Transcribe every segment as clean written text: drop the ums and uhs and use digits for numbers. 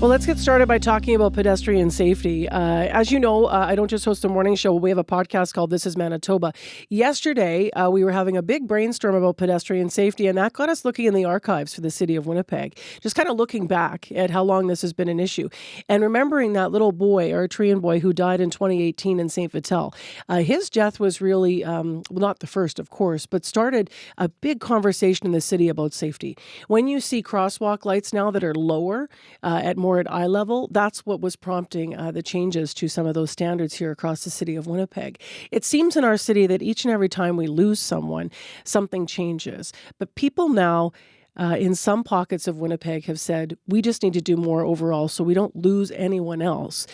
Well, let's get started by talking about pedestrian safety. As you know, I don't just host a morning show. We have a podcast called This is Manitoba. Yesterday, we were having a big brainstorm about pedestrian safety, and that got us looking in the archives for the city of Winnipeg, just kind of looking back at how long this has been an issue and remembering that little boy, Eritrean boy, who died in 2018 in St. Vital. His death was really, well, not the first, of course, but started a big conversation in the city about safety. When you see crosswalk lights now that are lower at more at eye level, that's what was prompting the changes to some of those standards here across the city of Winnipeg. It seems in our city that each and every time we lose someone, something changes. But people now in some pockets of Winnipeg have said, we just need to do more overall so we don't lose anyone else.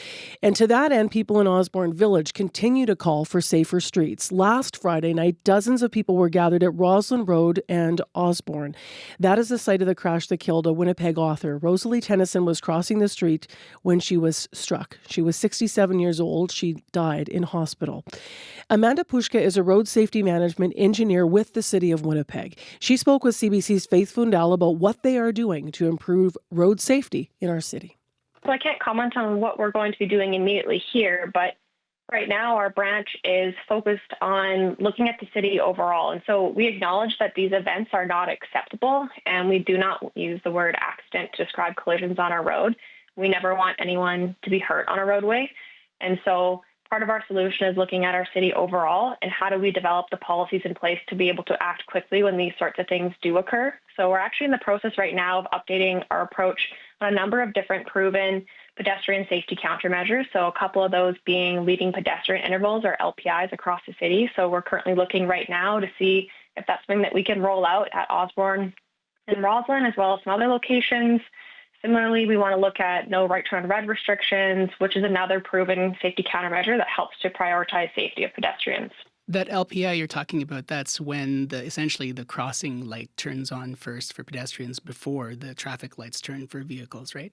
And to that end, people in Osborne Village continue to call for safer streets. Last Friday night, dozens of people were gathered at Roslyn Road and Osborne. That is the site of the crash that killed a Winnipeg author. Rosalie Tennyson was crossing the street when she was struck. She was 67 years old. She died in hospital. Amanda Pushka is a road safety management engineer with the city of Winnipeg. She spoke with CBC's Faith Fundal about what they are doing to improve road safety in our city. So I can't comment on what we're going to be doing immediately here, but right now our branch is focused on looking at the city overall. And so we acknowledge that these events are not acceptable, and we do not use the word accident to describe collisions on our road. We never want anyone to be hurt on a roadway. And so part of our solution is looking at our city overall and how do we develop the policies in place to be able to act quickly when these sorts of things do occur. So we're actually in the process right now of updating our approach on a number of different proven pedestrian safety countermeasures. So a couple of those being leading pedestrian intervals or LPIs across the city. So we're currently looking right now to see if that's something that we can roll out at Osborne and Roslyn, as well as some other locations. Similarly, we want to look at no right turn on red restrictions, which is another proven safety countermeasure that helps to prioritize safety of pedestrians. That LPI you're talking about, that's when essentially the crossing light turns on first for pedestrians before the traffic lights turn for vehicles, right?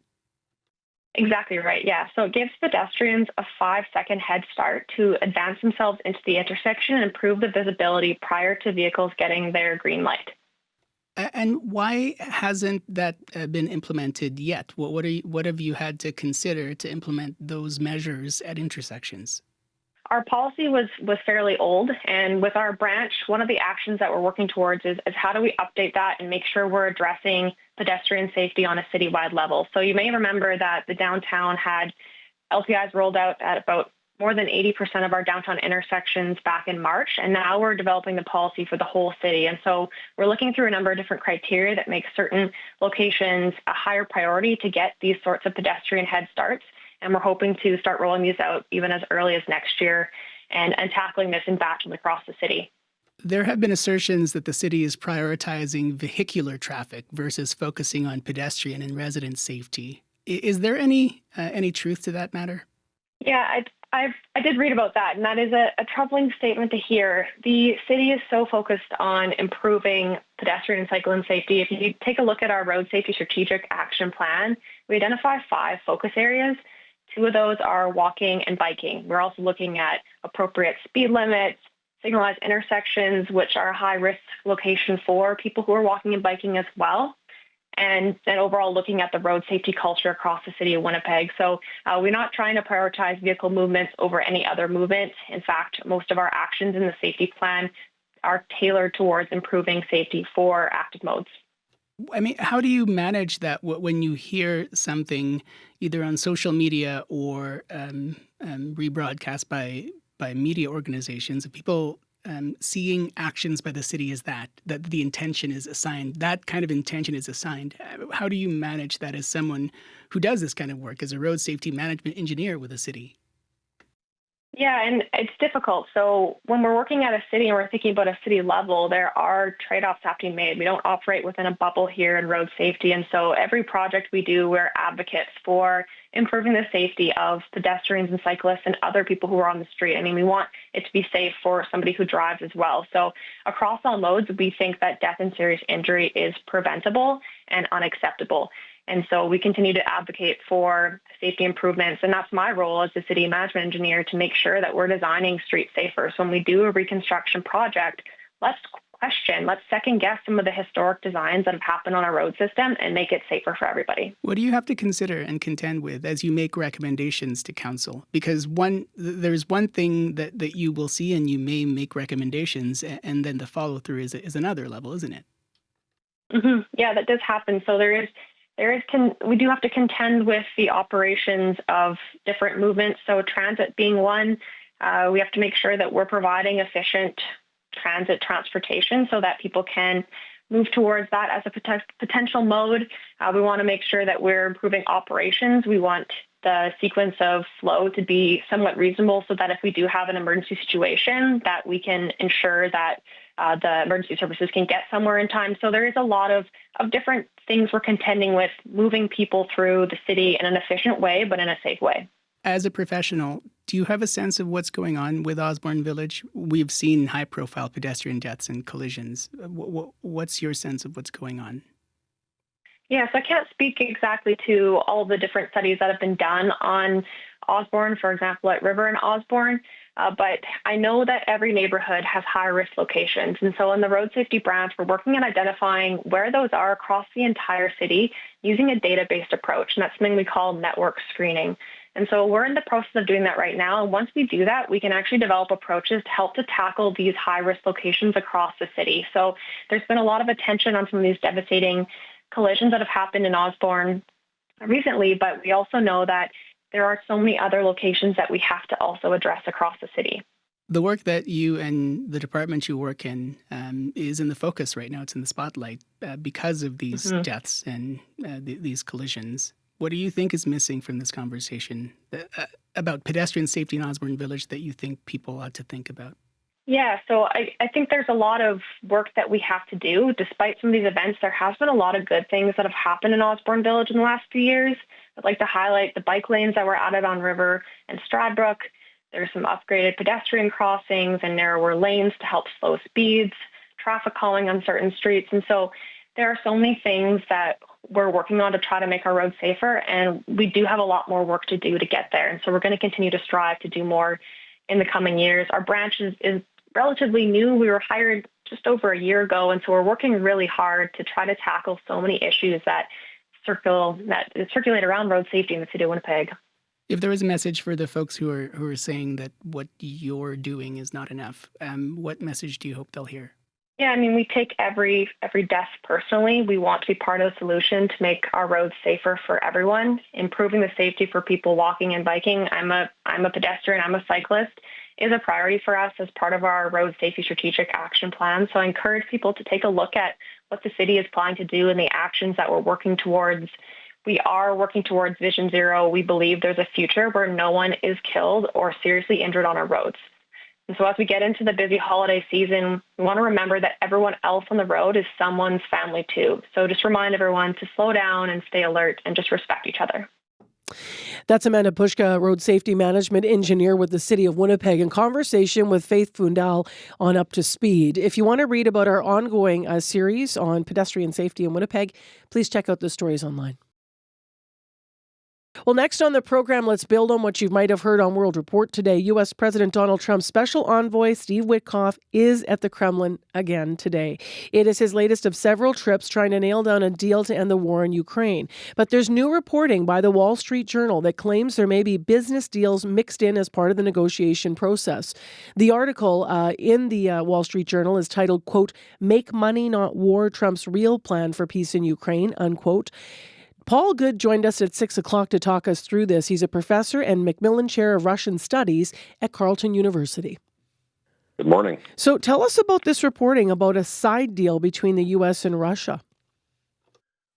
Exactly right, yeah. So it gives pedestrians a 5-second head start to advance themselves into the intersection and improve the visibility prior to vehicles getting their green light. And why hasn't that been implemented yet? What have you had to consider to implement those measures at intersections? Our policy was fairly old, and with our branch, one of the actions that we're working towards is how do we update that and make sure we're addressing pedestrian safety on a citywide level. So you may remember that the downtown had LPIs rolled out at about more than 80% of our downtown intersections back in March, and now we're developing the policy for the whole city. And so we're looking through a number of different criteria that make certain locations a higher priority to get these sorts of pedestrian head starts. And we're hoping to start rolling these out even as early as next year and tackling this in batches across the city. There have been assertions that the city is prioritizing vehicular traffic versus focusing on pedestrian and resident safety. Is there any truth to that matter? Yeah, I did read about that, and that is a troubling statement to hear. The city is so focused on improving pedestrian and cycling safety. If you take a look at our Road Safety Strategic Action Plan, we identify 5 focus areas. 2 of those are walking and biking. We're also looking at appropriate speed limits, signalized intersections, which are a high-risk location for people who are walking and biking as well, and then overall looking at the road safety culture across the city of Winnipeg. So we're not trying to prioritize vehicle movements over any other movement. In fact, most of our actions in the safety plan are tailored towards improving safety for active modes. I mean, how do you manage that when you hear something either on social media or rebroadcast by media organizations of people seeing actions by the city as that the intention is assigned, that kind of intention is assigned? How do you manage that as someone who does this kind of work as a road safety management engineer with a city? Yeah, and it's difficult. So when we're working at a city and we're thinking about a city level, there are trade-offs have to be made. We don't operate within a bubble here in road safety. And so every project we do, we're advocates for improving the safety of pedestrians and cyclists and other people who are on the street. I mean, we want it to be safe for somebody who drives as well. So across all modes, we think that death and serious injury is preventable and unacceptable. And so we continue to advocate for safety improvements. And that's my role as the city management engineer, to make sure that we're designing streets safer. So when we do a reconstruction project, let's question. Let's second guess some of the historic designs that have happened on our road system and make it safer for everybody. What do you have to consider and contend with as you make recommendations to council? Because there's one thing that you will see and you may make recommendations, and then the follow through is another level, isn't it? Mm-hmm. Yeah, that does happen. So we do have to contend with the operations of different movements. So transit being one, we have to make sure that we're providing efficient transit transportation so that people can move towards that as a potential mode. We want to make sure that we're improving operations. We want the sequence of flow to be somewhat reasonable so that if we do have an emergency situation, that we can ensure that the emergency services can get somewhere in time. So there is a lot of different things we're contending with, moving people through the city in an efficient way, but in a safe way. As a professional, do you have a sense of what's going on with Osborne Village? We've seen high-profile pedestrian deaths and collisions. What's your sense of what's going on? Yes, I can't speak exactly to all the different studies that have been done on Osborne, for example, at River and Osborne, but I know that every neighborhood has high-risk locations. And so in the road safety branch, we're working on identifying where those are across the entire city using a data-based approach, and that's something we call network screening. And so we're in the process of doing that right now. And once we do that, we can actually develop approaches to help to tackle these high-risk locations across the city. So there's been a lot of attention on some of these devastating collisions that have happened in Osborne recently, but we also know that there are so many other locations that we have to also address across the city. The work that you and the department you work in is in the focus right now. It's in the spotlight because of these deaths and these collisions. What do you think is missing from this conversation about pedestrian safety in Osborne Village that you think people ought to think about? Yeah, so I think there's a lot of work that we have to do. Despite some of these events, there has been a lot of good things that have happened in Osborne Village in the last few years. I'd like to highlight the bike lanes that were added on River and Stradbrook. There's some upgraded pedestrian crossings and narrower lanes to help slow speeds, traffic calming on certain streets. And so there are so many things that we're working on to try to make our roads safer, and we do have a lot more work to do to get there. And so we're going to continue to strive to do more in the coming years. Our branch is relatively new. We were hired just over a year ago, and so we're working really hard to try to tackle so many issues that circulate around road safety in the city of Winnipeg. If there was a message for the folks who are saying that what you're doing is not enough, what message do you hope they'll hear? Yeah, I mean, we take every death personally. We want to be part of the solution to make our roads safer for everyone. Improving the safety for people walking and biking. I'm a pedestrian. I'm a cyclist. Is a priority for us as part of our road safety strategic action plan. So I encourage people to take a look at what the city is planning to do and the actions that we're working towards. We are working towards Vision Zero. We believe there's a future where no one is killed or seriously injured on our roads. And so as we get into the busy holiday season, we want to remember that everyone else on the road is someone's family too. So just remind everyone to slow down and stay alert and just respect each other. That's Amanda Pushka, Road Safety Management Engineer with the City of Winnipeg, in conversation with Faith Fundal on Up to Speed. If you want to read about our ongoing series on pedestrian safety in Winnipeg, please check out the stories online. Well, next on the program, let's build on what you might have heard on World Report today. U.S. President Donald Trump's special envoy, Steve Witkoff, is at the Kremlin again today. It is his latest of several trips trying to nail down a deal to end the war in Ukraine. But there's new reporting by the Wall Street Journal that claims there may be business deals mixed in as part of the negotiation process. The article in the Wall Street Journal is titled, quote, "Make Money Not War, Trump's Real Plan for Peace in Ukraine," unquote. Paul Goode joined us at 6 o'clock to talk us through this. He's a professor and McMillan Chair of Russian Studies at Carleton University. Good morning. So tell us about this reporting about a side deal between the U.S. and Russia.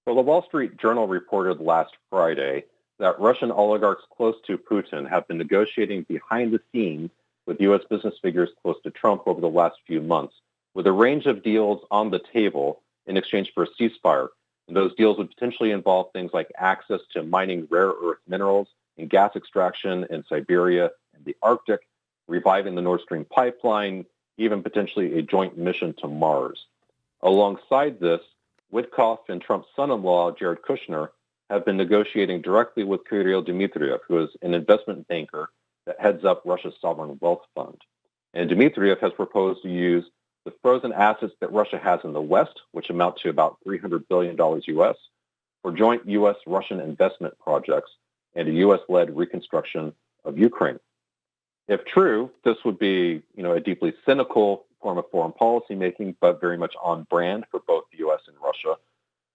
Well, the Wall Street Journal reported last Friday that Russian oligarchs close to Putin have been negotiating behind the scenes with U.S. business figures close to Trump over the last few months, with a range of deals on the table in exchange for a ceasefire. And those deals would potentially involve things like access to mining rare earth minerals and gas extraction in Siberia and the Arctic, reviving the Nord Stream pipeline, even potentially a joint mission to Mars. Alongside this, Witkoff and Trump's son-in-law, Jared Kushner, have been negotiating directly with Kirill Dmitriev, who is an investment banker that heads up Russia's sovereign wealth fund. And Dmitriev has proposed to use the frozen assets that Russia has in the West, which amount to about $300 billion US, for joint U.S.-Russian investment projects and a U.S.-led reconstruction of Ukraine. If true, this would be, a deeply cynical form of foreign policy making, but very much on brand for both the U.S. and Russia.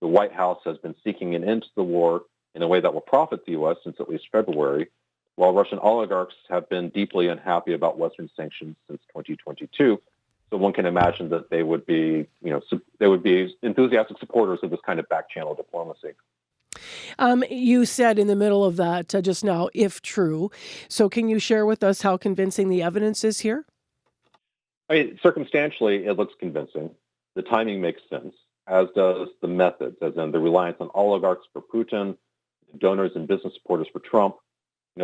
The White House has been seeking an end to the war in a way that will profit the U.S. since at least February, while Russian oligarchs have been deeply unhappy about Western sanctions since 2022. So one can imagine that they would be, enthusiastic supporters of this kind of back-channel diplomacy. You said in the middle of that just now, if true. So can you share with us how convincing the evidence is here? Circumstantially, it looks convincing. The timing makes sense, as does the methods, as in the reliance on oligarchs for Putin, donors and business supporters for Trump.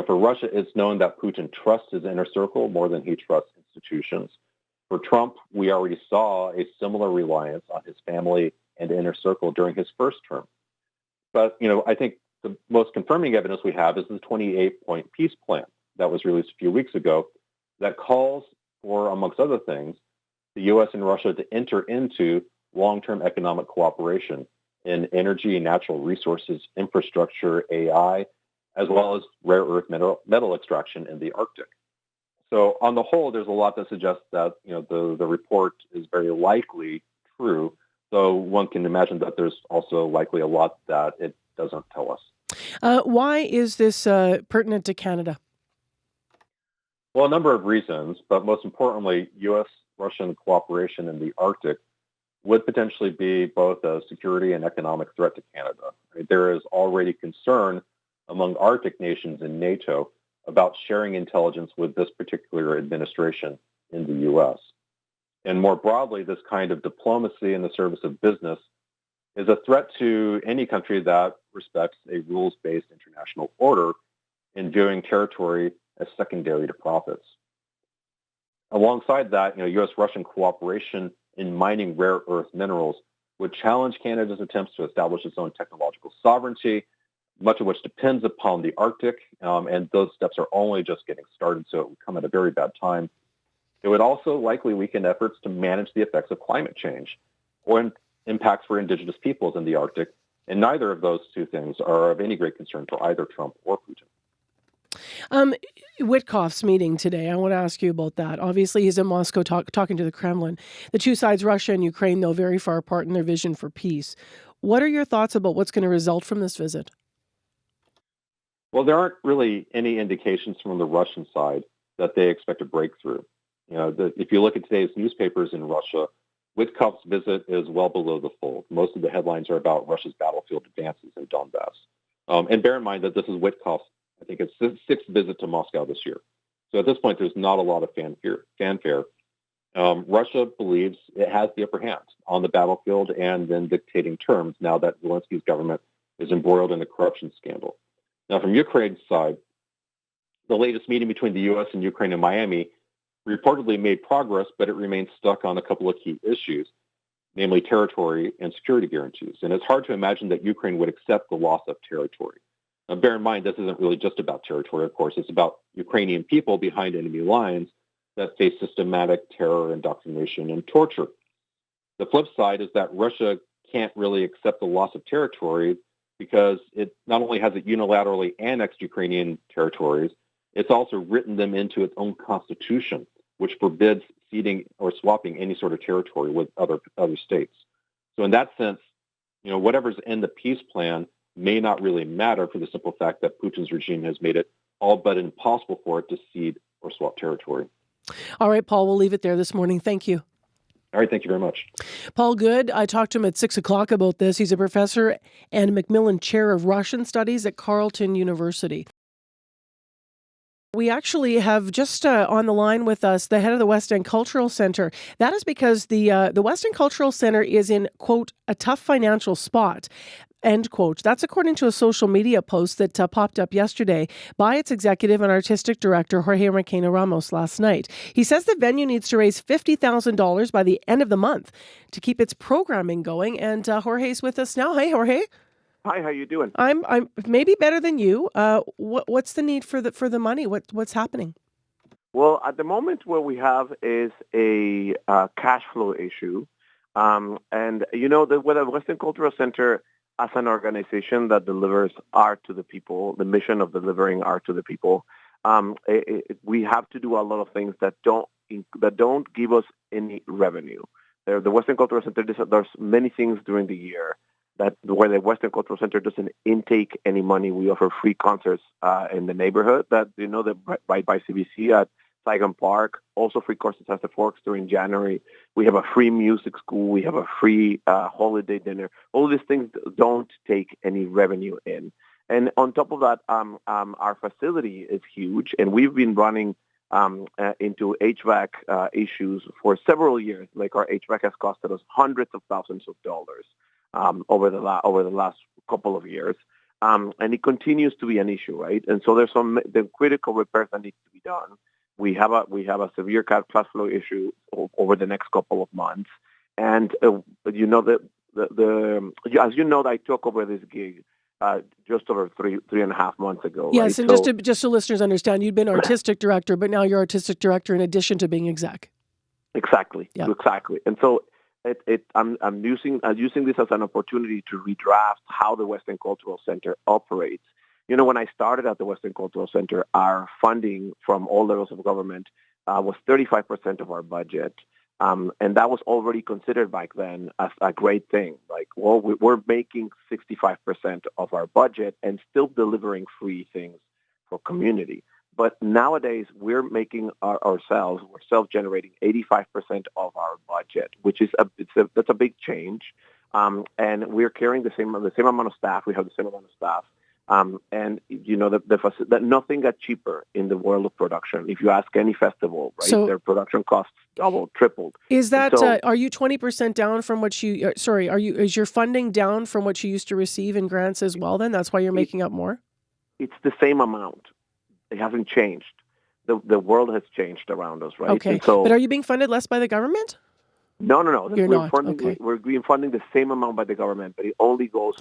For Russia, it's known that Putin trusts his inner circle more than he trusts institutions. For Trump, we already saw a similar reliance on his family and inner circle during his first term. But, I think the most confirming evidence we have is the 28-point peace plan that was released a few weeks ago that calls for, amongst other things, the U.S. and Russia to enter into long-term economic cooperation in energy and natural resources, infrastructure, AI, as well as rare earth metal extraction in the Arctic. So on the whole, there's a lot that suggests that the report is very likely true, though one can imagine that there's also likely a lot that it doesn't tell us. Why is this pertinent to Canada? Well, a number of reasons, but most importantly, U.S.-Russian cooperation in the Arctic would potentially be both a security and economic threat to Canada. There is already concern among Arctic nations in NATO about sharing intelligence with this particular administration in the U.S. And more broadly, this kind of diplomacy in the service of business is a threat to any country that respects a rules-based international order in viewing territory as secondary to profits. Alongside that, U.S.-Russian cooperation in mining rare earth minerals would challenge Canada's attempts to establish its own technological sovereignty, much of which depends upon the Arctic, and those steps are only just getting started, so it would come at a very bad time. It would also likely weaken efforts to manage the effects of climate change or impacts for Indigenous peoples in the Arctic, and neither of those two things are of any great concern for either Trump or Putin. Witkoff's meeting today, I want to ask you about that. Obviously, he's in Moscow talking to the Kremlin. The two sides, Russia and Ukraine, though, very far apart in their vision for peace. What are your thoughts about what's going to result from this visit? Well, there aren't really any indications from the Russian side that they expect a breakthrough. If you look at today's newspapers in Russia, Witkoff's visit is well below the fold. Most of the headlines are about Russia's battlefield advances in Donbass. And bear in mind that this is Witkoff's, I think it's his sixth visit to Moscow this year. So at this point, there's not a lot of fanfare. Russia believes it has the upper hand on the battlefield and in dictating terms now that Zelensky's government is embroiled in a corruption scandal. Now, from Ukraine's side, the latest meeting between the U.S. and Ukraine in Miami reportedly made progress, but it remains stuck on a couple of key issues, namely territory and security guarantees. And it's hard to imagine that Ukraine would accept the loss of territory. Now, bear in mind, this isn't really just about territory, of course. It's about Ukrainian people behind enemy lines that face systematic terror, indoctrination, and torture. The flip side is that Russia can't really accept the loss of territory because it not only has it unilaterally annexed Ukrainian territories, it's also written them into its own constitution, which forbids ceding or swapping any sort of territory with other states. So in that sense, whatever's in the peace plan may not really matter for the simple fact that Putin's regime has made it all but impossible for it to cede or swap territory. All right, Paul, we'll leave it there this morning. Thank you. All right, thank you very much. Paul Goode, I talked to him at 6 o'clock about this. He's a professor and McMillan Chair of Russian Studies at Carleton University. We actually have just on the line with us the head of the West End Cultural Centre. That is because the West End Cultural Centre is in, quote, a tough financial spot, end quote. That's according to a social media post that popped up yesterday by its executive and artistic director, Jorge Ramos, last night. He says the venue needs to raise $50,000 by the end of the month to keep its programming going. And Jorge's with us now. Hey, Jorge. Hi, how you doing? I'm maybe better than you. What's the need for the money? What's happening? Well, at the moment, what we have is a cash flow issue. And, with the Western Cultural Center as an organization that delivers art to the people, the mission of delivering art to the people, we have to do a lot of things that don't give us any revenue. The Western Cultural Center, there's many things during the year where the Western Cultural Center doesn't intake any money. We offer free concerts in the neighborhood right by CBC at Saigon Park. Also free concerts at the Forks during January. We have a free music school. We have a free holiday dinner. All these things don't take any revenue in. And on top of that, our facility is huge, and we've been running into HVAC issues for several years. Like our HVAC has costed us hundreds of thousands of dollars over the last couple of years, and it continues to be an issue, right? And so there's the critical repairs that need to be done. We have a severe cash flow issue over the next couple of months, and as you know, I took over this gig just over three and a half months ago. Yes, right? and just so listeners understand, you'd been artistic director, but now you're artistic director in addition to being exec. Exactly. Yeah. Exactly. And so I'm using this as an opportunity to redraft how the Western Cultural Center operates. When I started at the Western Cultural Center, our funding from all levels of government was 35% of our budget. And that was already considered back then as a great thing. Like, well, we're making 65% of our budget and still delivering free things for community. But nowadays, we're making we're self-generating 85% of our budget, which is that's a big change. And we're carrying the same amount of staff. We have the same amount of staff. And that nothing got cheaper in the world of production. If you ask any festival, right, So, their production costs doubled, tripled. is that So are you 20% down from what you? Is your funding down from what you used to receive in grants as well? Then that's why you're making up more. it's the same amount. It hasn't changed. The world has changed around us, right? Okay, And so, but are you being funded less by the government? No. You're not. Okay. We're being funding the same amount by the government, but it only goes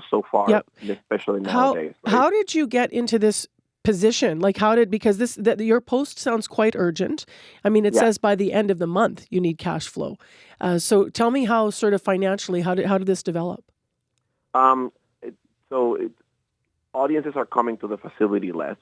so far, Yep. especially nowadays. Right? How did you get into this position? Like, because your post sounds quite urgent. I mean, it says by the end of the month you need cash flow. So tell me how, sort of financially, how did this develop? Audiences are coming to the facility less.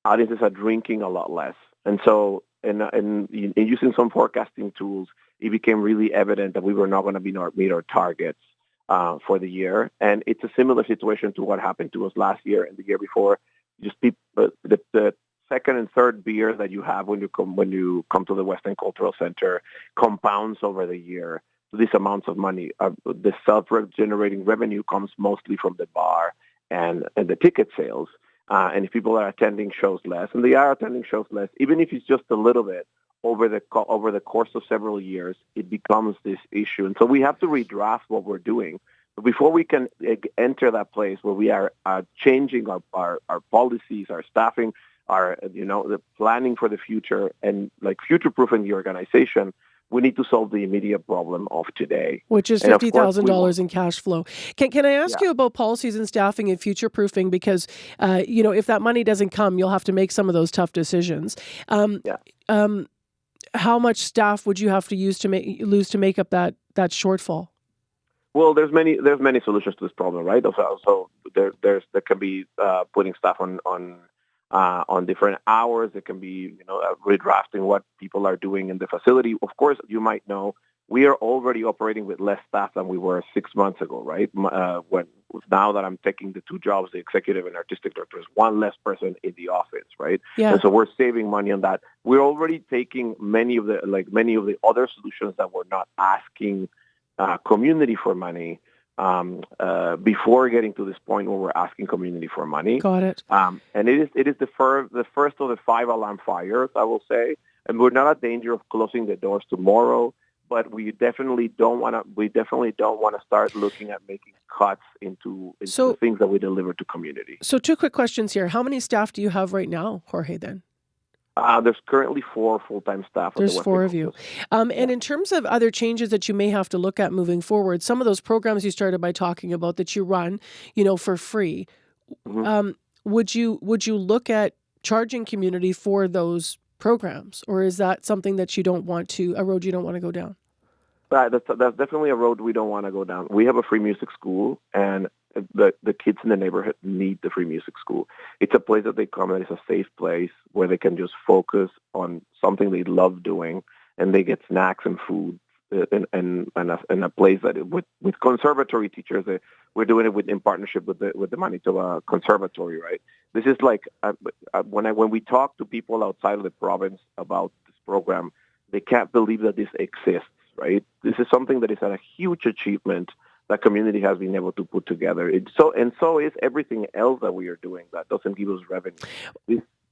Audiences are drinking a lot less, and so in using some forecasting tools, it became really evident that we were not going to meet our targets for the year. And it's a similar situation to what happened to us last year and the year before. Just the second and third beer that you have when you come to the Western Cultural Center compounds over the year. So these amounts of money, the self-generating revenue comes mostly from the bar and the ticket sales. And if people are attending shows less, and they are attending shows less, even if it's just a little bit over the course of several years, it becomes this issue. And so we have to redraft what we're doing. But before we can enter that place where we are changing our policies, our staffing, the planning for the future, and like future-proofing the organization, we need to solve the immediate problem of today, which is $50,000 in cash flow. Can I ask you about policies and staffing and future proofing? Because if that money doesn't come, you'll have to make some of those tough decisions. How much staff would you have to lose to make up that shortfall? Well, there's many solutions to this problem, right? So there can be putting staff on different hours. It can be, redrafting what people are doing in the facility. Of course, you might know we are already operating with less staff than we were 6 months ago, right? Now that I'm taking the two jobs, the executive and artistic director, is one less person in the office, right? Yeah. And so we're saving money on that. We're already taking many of the other solutions that we're not asking community for money before getting to this point where we're asking community for money. Got it. And it is the first of the 5 alarm fires, I will say. And we're not at danger of closing the doors tomorrow, but we definitely don't want to start looking at making cuts into the things that we deliver to community. So 2 quick questions here. How many staff do you have right now, Jorge, then? There's currently 4 full-time staff. There's 4 of you. And in terms of other changes that you may have to look at moving forward, some of those programs you started by talking about that you run, for free, Mm-hmm. would you look at charging community for those programs? Or is that something that a road you don't want to go down? That's definitely a road we don't want to go down. We have a free music school, and the kids in the neighborhood need the free music school. It's a place that they come, and it's a safe place where they can just focus on something they love doing, and they get snacks and food, and a place that with conservatory teachers. We're doing it in partnership with the Manitoba Conservatory, right? This is like when we talk to people outside of the province about this program, they can't believe that this exists, right? This is something that is a huge achievement that community has been able to put together. So is everything else that we are doing that doesn't give us revenue.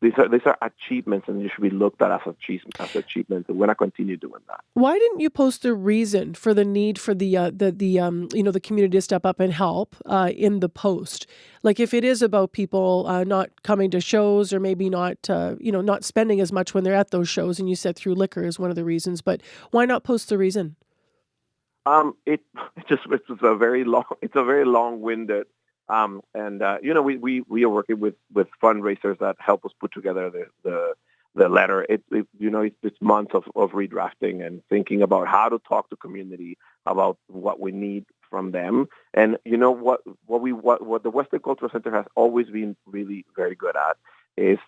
These are achievements, and they should be looked at as achievements. And we're going to continue doing that. Why didn't you post the reason for the need for the community to step up and help in the post? Like, if it is about people not coming to shows, or maybe not not spending as much when they're at those shows, and you said through liquor is one of the reasons, but why not post the reason? It's a very long-winded. We are working with fundraisers that help us put together the letter. It's months of redrafting and thinking about how to talk to community about what we need from them. And what the Western Cultural Center has always been really very good at is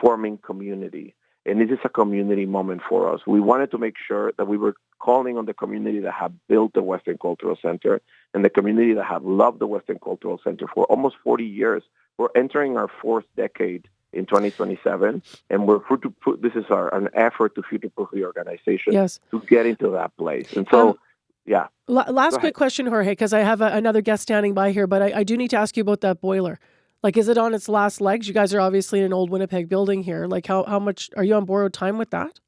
forming community. And this is a community moment for us. We wanted to make sure that we were calling on the community that have built the Western Cultural Center and the community that have loved the Western Cultural Center for almost 40 years. We're entering our fourth decade in 2027, and this is an effort to future-proof the organization to get into that place. And so, yeah. Last quick question, Jorge, because I have another guest standing by here, but I do need to ask you about that boiler. Like, is it on its last legs? You guys are obviously in an old Winnipeg building here. Like, how much are you on borrowed time with that?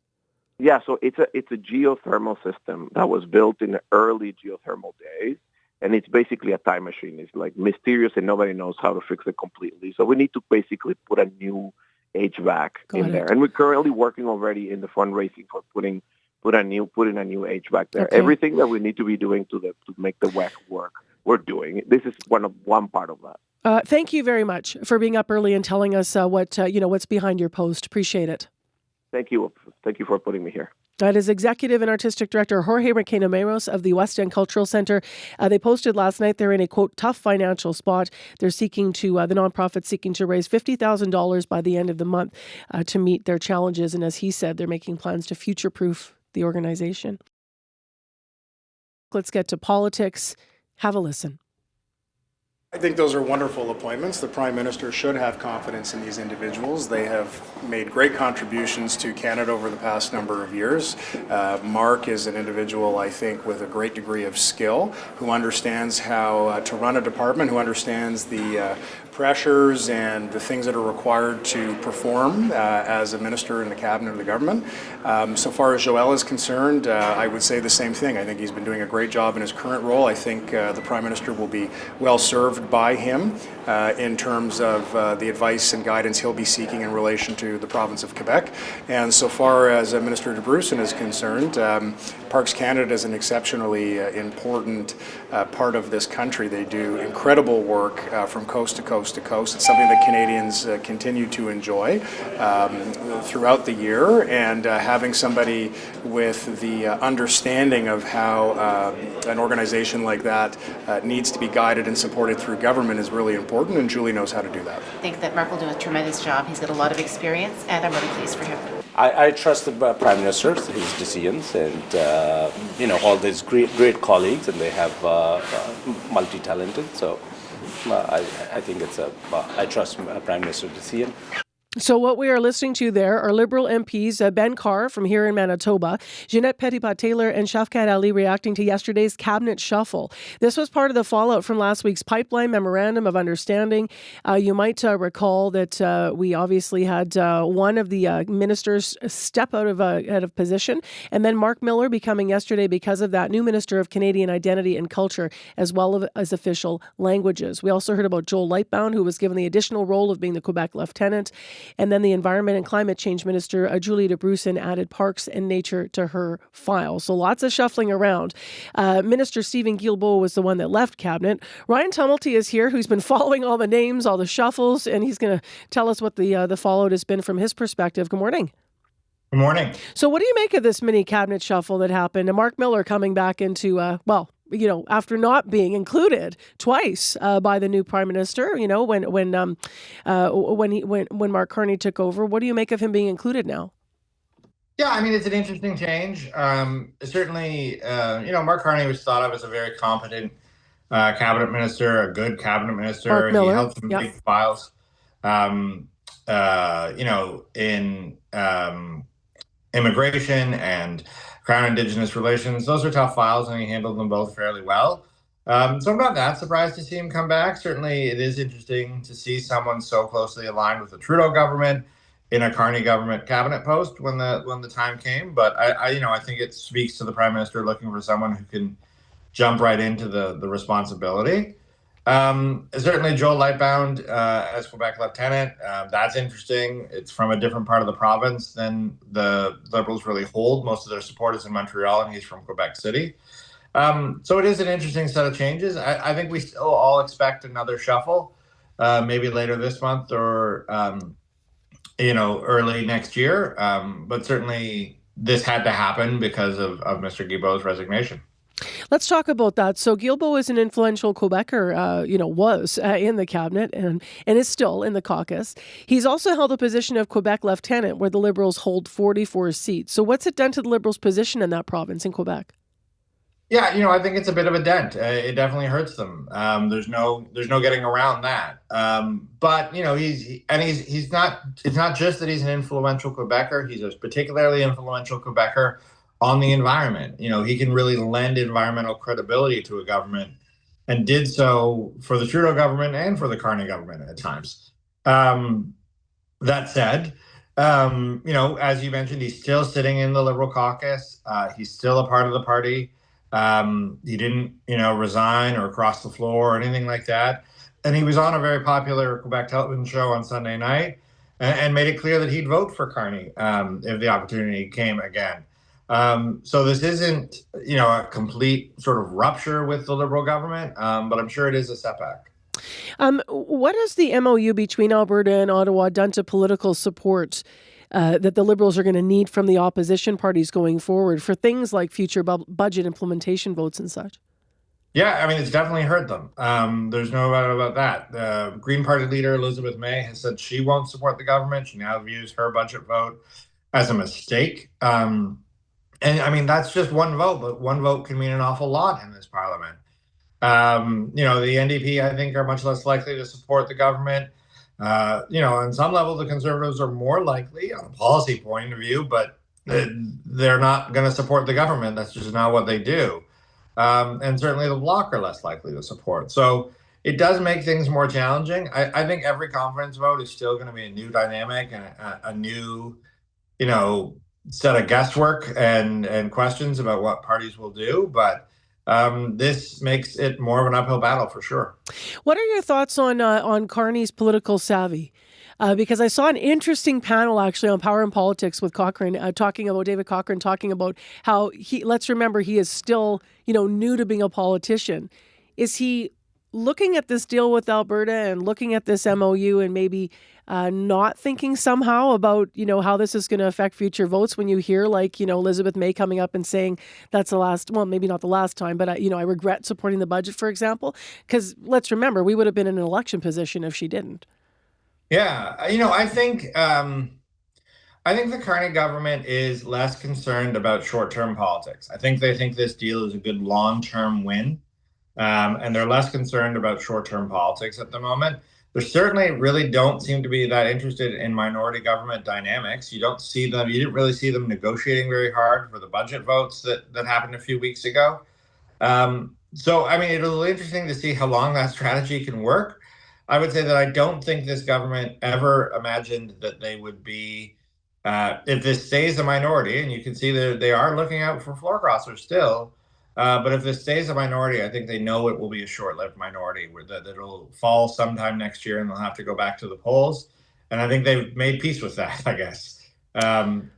Yeah, so it's a geothermal system that was built in the early geothermal days, and it's basically a time machine. It's like mysterious, and nobody knows how to fix it completely. So we need to basically put a new HVAC in there, and we're currently working already in the fundraising for putting a new HVAC there. Okay. Everything that we need to be doing to make the WEC work, we're doing. This is one part of that. Thank you very much for being up early and telling us what's behind your post. Appreciate it. Thank you. Thank you for putting me here. That is Executive and Artistic Director Jorge Requena of the West End Cultural Center. They posted last night they're in a, quote, tough financial spot. They're the nonprofit seeking to raise $50,000 by the end of the month to meet their challenges. And as he said, they're making plans to future-proof the organization. Let's get to politics. Have a listen. I think those are wonderful appointments. The Prime Minister should have confidence in these individuals. They have made great contributions to Canada over the past number of years. Mark is an individual, I think, with a great degree of skill, who understands how to run a department, who understands the pressures and the things that are required to perform as a minister in the cabinet of the government. So far as Joel is concerned, I would say the same thing. I think he's been doing a great job in his current role. I think the Prime Minister will be well served by him in terms of the advice and guidance he'll be seeking in relation to the province of Quebec. And so far as Minister de Brussen is concerned, Parks Canada is an exceptionally important part of this country. They do incredible work from coast to coast to coast. It's something that Canadians continue to enjoy throughout the year, and having somebody with the understanding of how an organization like that needs to be guided and supported through government is really important, and Julie knows how to do that. I think that Mark will do a tremendous job. He's got a lot of experience, and I'm really pleased for him. I trust the Prime Minister, his decisions, and all these great colleagues, and they have multi-talented. So I think I trust Prime Minister's decision. So what we are listening to there are Liberal MPs Ben Carr from here in Manitoba, Jeanette Petitpas-Taylor and Shafkat Ali reacting to yesterday's cabinet shuffle. This was part of the fallout from last week's pipeline memorandum of understanding. You might recall that we obviously had one of the ministers step out of position, and then Mark Miller becoming yesterday, because of that, new Minister of Canadian Identity and Culture, as well as official languages. We also heard about Joel Lightbound, who was given the additional role of being the Quebec Lieutenant. And then the Environment and Climate Change Minister, Julie de Brussen, added Parks and Nature to her file. So lots of shuffling around. Minister Stephen Guilbeault was the one that left cabinet. Ryan Tumilty is here, who's been following all the names, all the shuffles, and he's going to tell us what the fallout has been from his perspective. Good morning. Good morning. So what do you make of this mini cabinet shuffle that happened? And Mark Miller coming back into, after not being included twice by the new prime minister, when Mark Carney took over. What do you make of him being included now? Yeah, I mean, it's an interesting change. Certainly, Mark Carney was thought of as a very competent cabinet minister, a good cabinet minister. Mark Miller, he held some big files, in immigration and Crown Indigenous relations. Those are tough files, and he handled them both fairly well. So I'm not that surprised to see him come back. Certainly, it is interesting to see someone so closely aligned with the Trudeau government in a Carney government cabinet post when the time came. But I think it speaks to the Prime Minister looking for someone who can jump right into the responsibility. Certainly Joel Lightbound as Quebec lieutenant, that's interesting. It's from a different part of the province than the Liberals really hold. Most of their support is in Montreal, and he's from Quebec City. So it is an interesting set of changes. I think we still all expect another shuffle, maybe later this month or early next year. But certainly this had to happen because of Mr. Guilbeault's resignation. Let's talk about that. So Guilbeault is an influential Quebecer, was in the cabinet and is still in the caucus. He's also held the position of Quebec lieutenant, where the Liberals hold 44 seats. So what's it done to the Liberals' position in that province in Quebec? Yeah, I think it's a bit of a dent. It definitely hurts them. There's no getting around that. But he's not. It's not just that he's an influential Quebecer. He's a particularly influential Quebecer on the environment. He can really lend environmental credibility to a government, and did so for the Trudeau government and for the Carney government at times. That said, as you mentioned, he's still sitting in the Liberal caucus. He's still a part of the party. He didn't, resign or cross the floor or anything like that. And he was on a very popular Quebec television show on Sunday night and made it clear that he'd vote for Carney if the opportunity came again. So this isn't, a complete sort of rupture with the Liberal government, but I'm sure it is a setback. What has the MOU between Alberta and Ottawa done to political support that the Liberals are going to need from the opposition parties going forward for things like future budget implementation votes and such? Yeah, I mean, it's definitely hurt them. There's no doubt about that. The Green Party leader, Elizabeth May, has said she won't support the government. She now views her budget vote as a mistake. And I mean, that's just one vote, but one vote can mean an awful lot in this parliament. The NDP, I think, are much less likely to support the government. On some level, the Conservatives are more likely on a policy point of view, but they're not going to support the government. That's just not what they do. And certainly the Bloc are less likely to support. So it does make things more challenging. I think every conference vote is still going to be a new dynamic and a new, set of guesswork and questions about what parties will do. But this makes it more of an uphill battle for sure. What are your thoughts on Carney's political savvy? Because I saw an interesting panel actually on Power and Politics with David Cochrane talking about how let's remember he is still, new to being a politician. Is he looking at this deal with Alberta and looking at this MOU and maybe not thinking somehow about, how this is going to affect future votes when you hear Elizabeth May coming up and saying that's the last, well, maybe not the last time, but I regret supporting the budget, for example, because let's remember, we would have been in an election position if she didn't. Yeah. I think the Carney government is less concerned about short-term politics. I think they think this deal is a good long-term win. And they're less concerned about short-term politics at the moment. They certainly really don't seem to be that interested in minority government dynamics. You didn't really see them negotiating very hard for the budget votes that happened a few weeks ago. So, I mean, it'll be interesting to see how long that strategy can work. I would say that I don't think this government ever imagined that they would be, if this stays a minority, and you can see that they are looking out for floor crossers still, but if this stays a minority, I think they know it will be a short-lived minority, that it'll fall sometime next year and they'll have to go back to the polls. And I think they've made peace with that, I guess.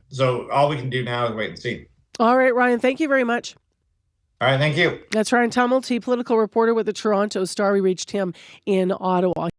So all we can do now is wait and see. All right, Ryan, thank you very much. All right, thank you. That's Ryan Tumilty, political reporter with the Toronto Star. We reached him in Ottawa.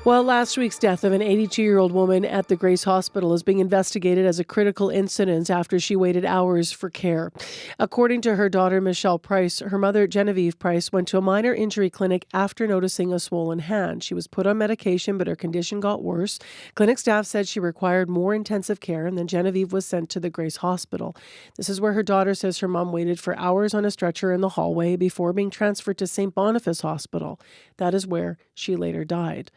Well, last week's death of an 82-year-old woman at the Grace Hospital is being investigated as a critical incident after she waited hours for care. According to her daughter, Michelle Price, her mother, Genevieve Price, went to a minor injury clinic after noticing a swollen hand. She was put on medication, but her condition got worse. Clinic staff said she required more intensive care, and then Genevieve was sent to the Grace Hospital. This is where her daughter says her mom waited for hours on a stretcher in the hallway before being transferred to St. Boniface Hospital. That is where she later died.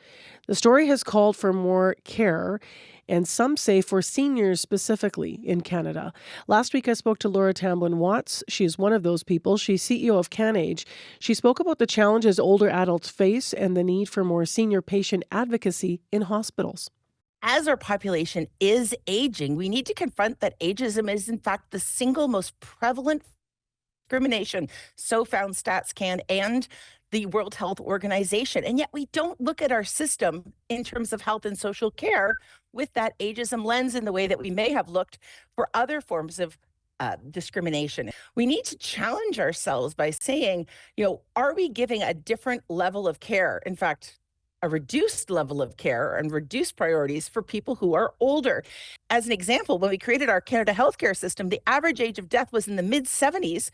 The story has called for more care, and some say for seniors specifically in Canada. Last week I spoke to Laura Tamblin-Watts. She is one of those people. She's CEO of CanAge. She spoke about the challenges older adults face and the need for more senior patient advocacy in hospitals. As our population is aging, we need to confront that ageism is in fact the single most prevalent discrimination, so found StatsCan and the World Health Organization. And yet we don't look at our system in terms of health and social care with that ageism lens in the way that we may have looked for other forms of discrimination. We need to challenge ourselves by saying, are we giving a different level of care? In fact, a reduced level of care and reduced priorities for people who are older. As an example, when we created our Canada healthcare system, the average age of death was in the mid-70s.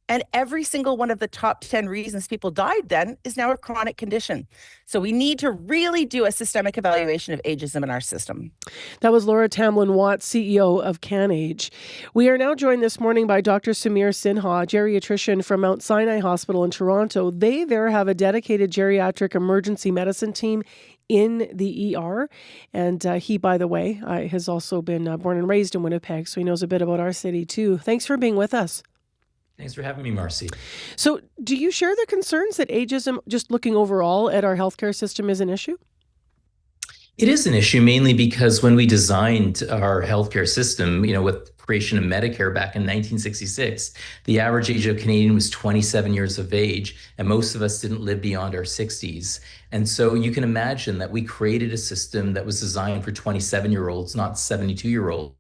And every single one of the top 10 reasons people died then is now a chronic condition. So we need to really do a systemic evaluation of ageism in our system. That was Laura Tamblin-Watts, CEO of CanAge. We are now joined this morning by Dr. Samir Sinha, geriatrician from Mount Sinai Hospital in Toronto. They there have a dedicated geriatric emergency medicine team in the ER. And he, by the way, has also been born and raised in Winnipeg, so he knows a bit about our city too. Thanks for being with us. Thanks for having me, Marcy. So do you share the concerns that ageism, just looking overall at our healthcare system, is an issue? It is an issue mainly because when we designed our healthcare system, with creation of Medicare back in 1966, the average age of Canadian was 27 years of age, and most of us didn't live beyond our 60s. And so you can imagine that we created a system that was designed for 27-year-olds, not 72-year-olds.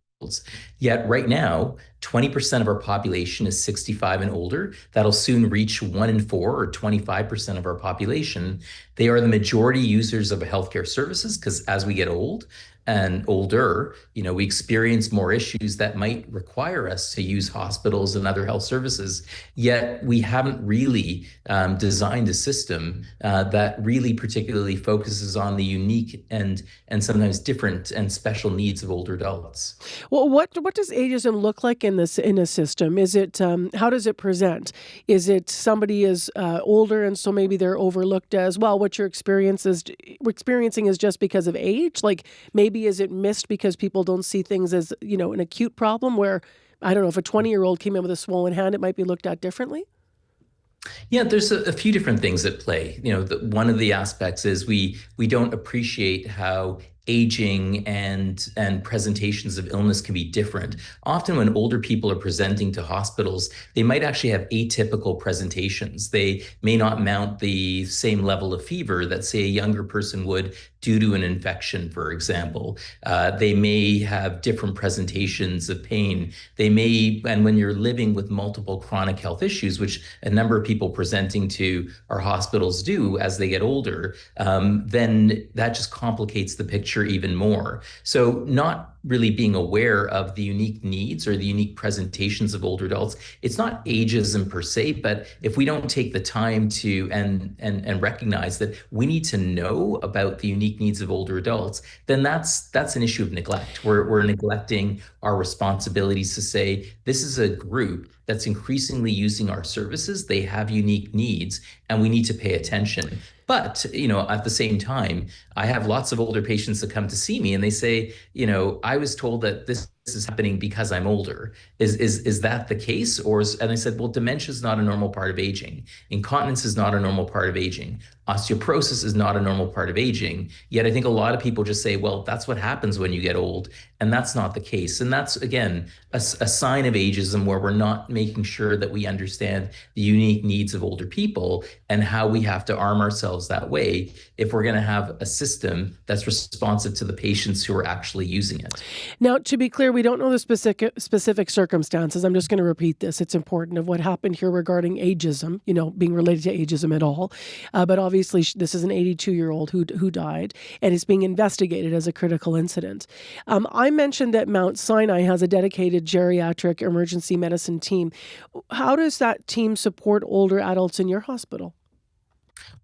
Yet right now, 20% of our population is 65 and older. That'll soon reach 1 in 4 or 25% of our population. They are the majority users of healthcare services because as we get old and older, we experience more issues that might require us to use hospitals and other health services. Yet we haven't really designed a system that really particularly focuses on the unique and sometimes different and special needs of older adults. Well, what does ageism look like in a system? Is it how does it present? Is it somebody is older and so maybe they're overlooked as well? What you're experiencing is just because of age? Like maybe is it missed because people don't see things as, an acute problem where, I don't know, if a 20-year-old came in with a swollen hand, it might be looked at differently? Yeah, there's a few different things at play. One of the aspects is we don't appreciate how aging and presentations of illness can be different. Often when older people are presenting to hospitals, they might actually have atypical presentations. They may not mount the same level of fever that, say, a younger person would due to an infection, for example. They may have different presentations of pain. And when you're living with multiple chronic health issues, which a number of people presenting to our hospitals do as they get older, then that just complicates the picture even more. So not really being aware of the unique needs or the unique presentations of older adults. It's not ageism per se, but if we don't take the time to and recognize that we need to know about the unique needs of older adults, then that's an issue of neglect. We're neglecting our responsibilities to say, this is a group that's increasingly using our services. They have unique needs and we need to pay attention. But, at the same time, I have lots of older patients that come to see me and they say, I was told that this is happening because I'm older. Is that the case? And I said, well, dementia is not a normal part of aging. Incontinence is not a normal part of aging. Osteoporosis is not a normal part of aging. Yet I think a lot of people just say, well, that's what happens when you get old. And that's not the case. And that's, again, a sign of ageism, where we're not making sure that we understand the unique needs of older people and how we have to arm ourselves that way if we're going to have a system that's responsive to the patients who are actually using it. Now, to be clear, we don't know the specific circumstances. I'm just going to repeat this. It's important of what happened here regarding ageism, being related to ageism at all. But obviously, this is an 82-year-old who died, and it's being investigated as a critical incident. I mentioned that Mount Sinai has a dedicated geriatric emergency medicine team. How does that team support older adults in your hospital?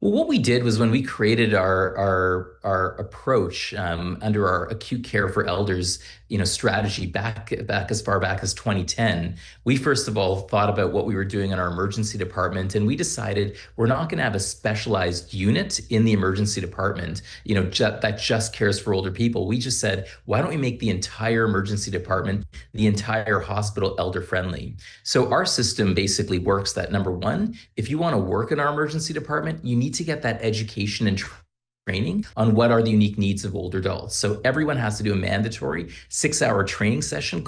Well, what we did was, when we created our approach under our acute care for elders, strategy back as far back as 2010, we first of all thought about what we were doing in our emergency department, and we decided we're not going to have a specialized unit in the emergency department, that just cares for older people. We just said, why don't we make the entire emergency department, the entire hospital, elder friendly? So our system basically works that, number one, if you want to work in our emergency department, you need to get that education and training on what are the unique needs of older adults. So everyone has to do a mandatory 6-hour training session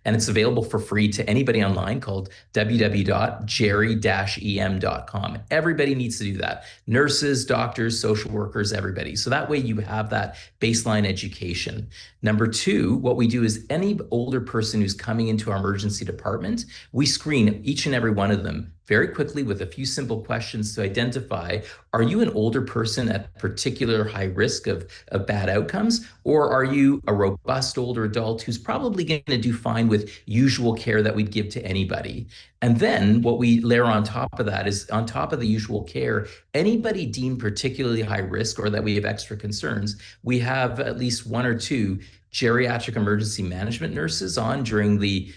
and it's available for free to anybody online, called www.geri-em.com. Everybody needs to do that. Nurses, doctors, social workers, everybody. So that way you have that baseline education. Number two, what we do is, any older person who's coming into our emergency department, we screen each and every one of them very quickly with a few simple questions to identify, are you an older person at particular high risk of bad outcomes? Or are you a robust older adult who's probably going to do fine with usual care that we'd give to anybody? And then what we layer on top of that is, on top of the usual care, anybody deemed particularly high risk or that we have extra concerns, we have at least one or two geriatric emergency management nurses on during the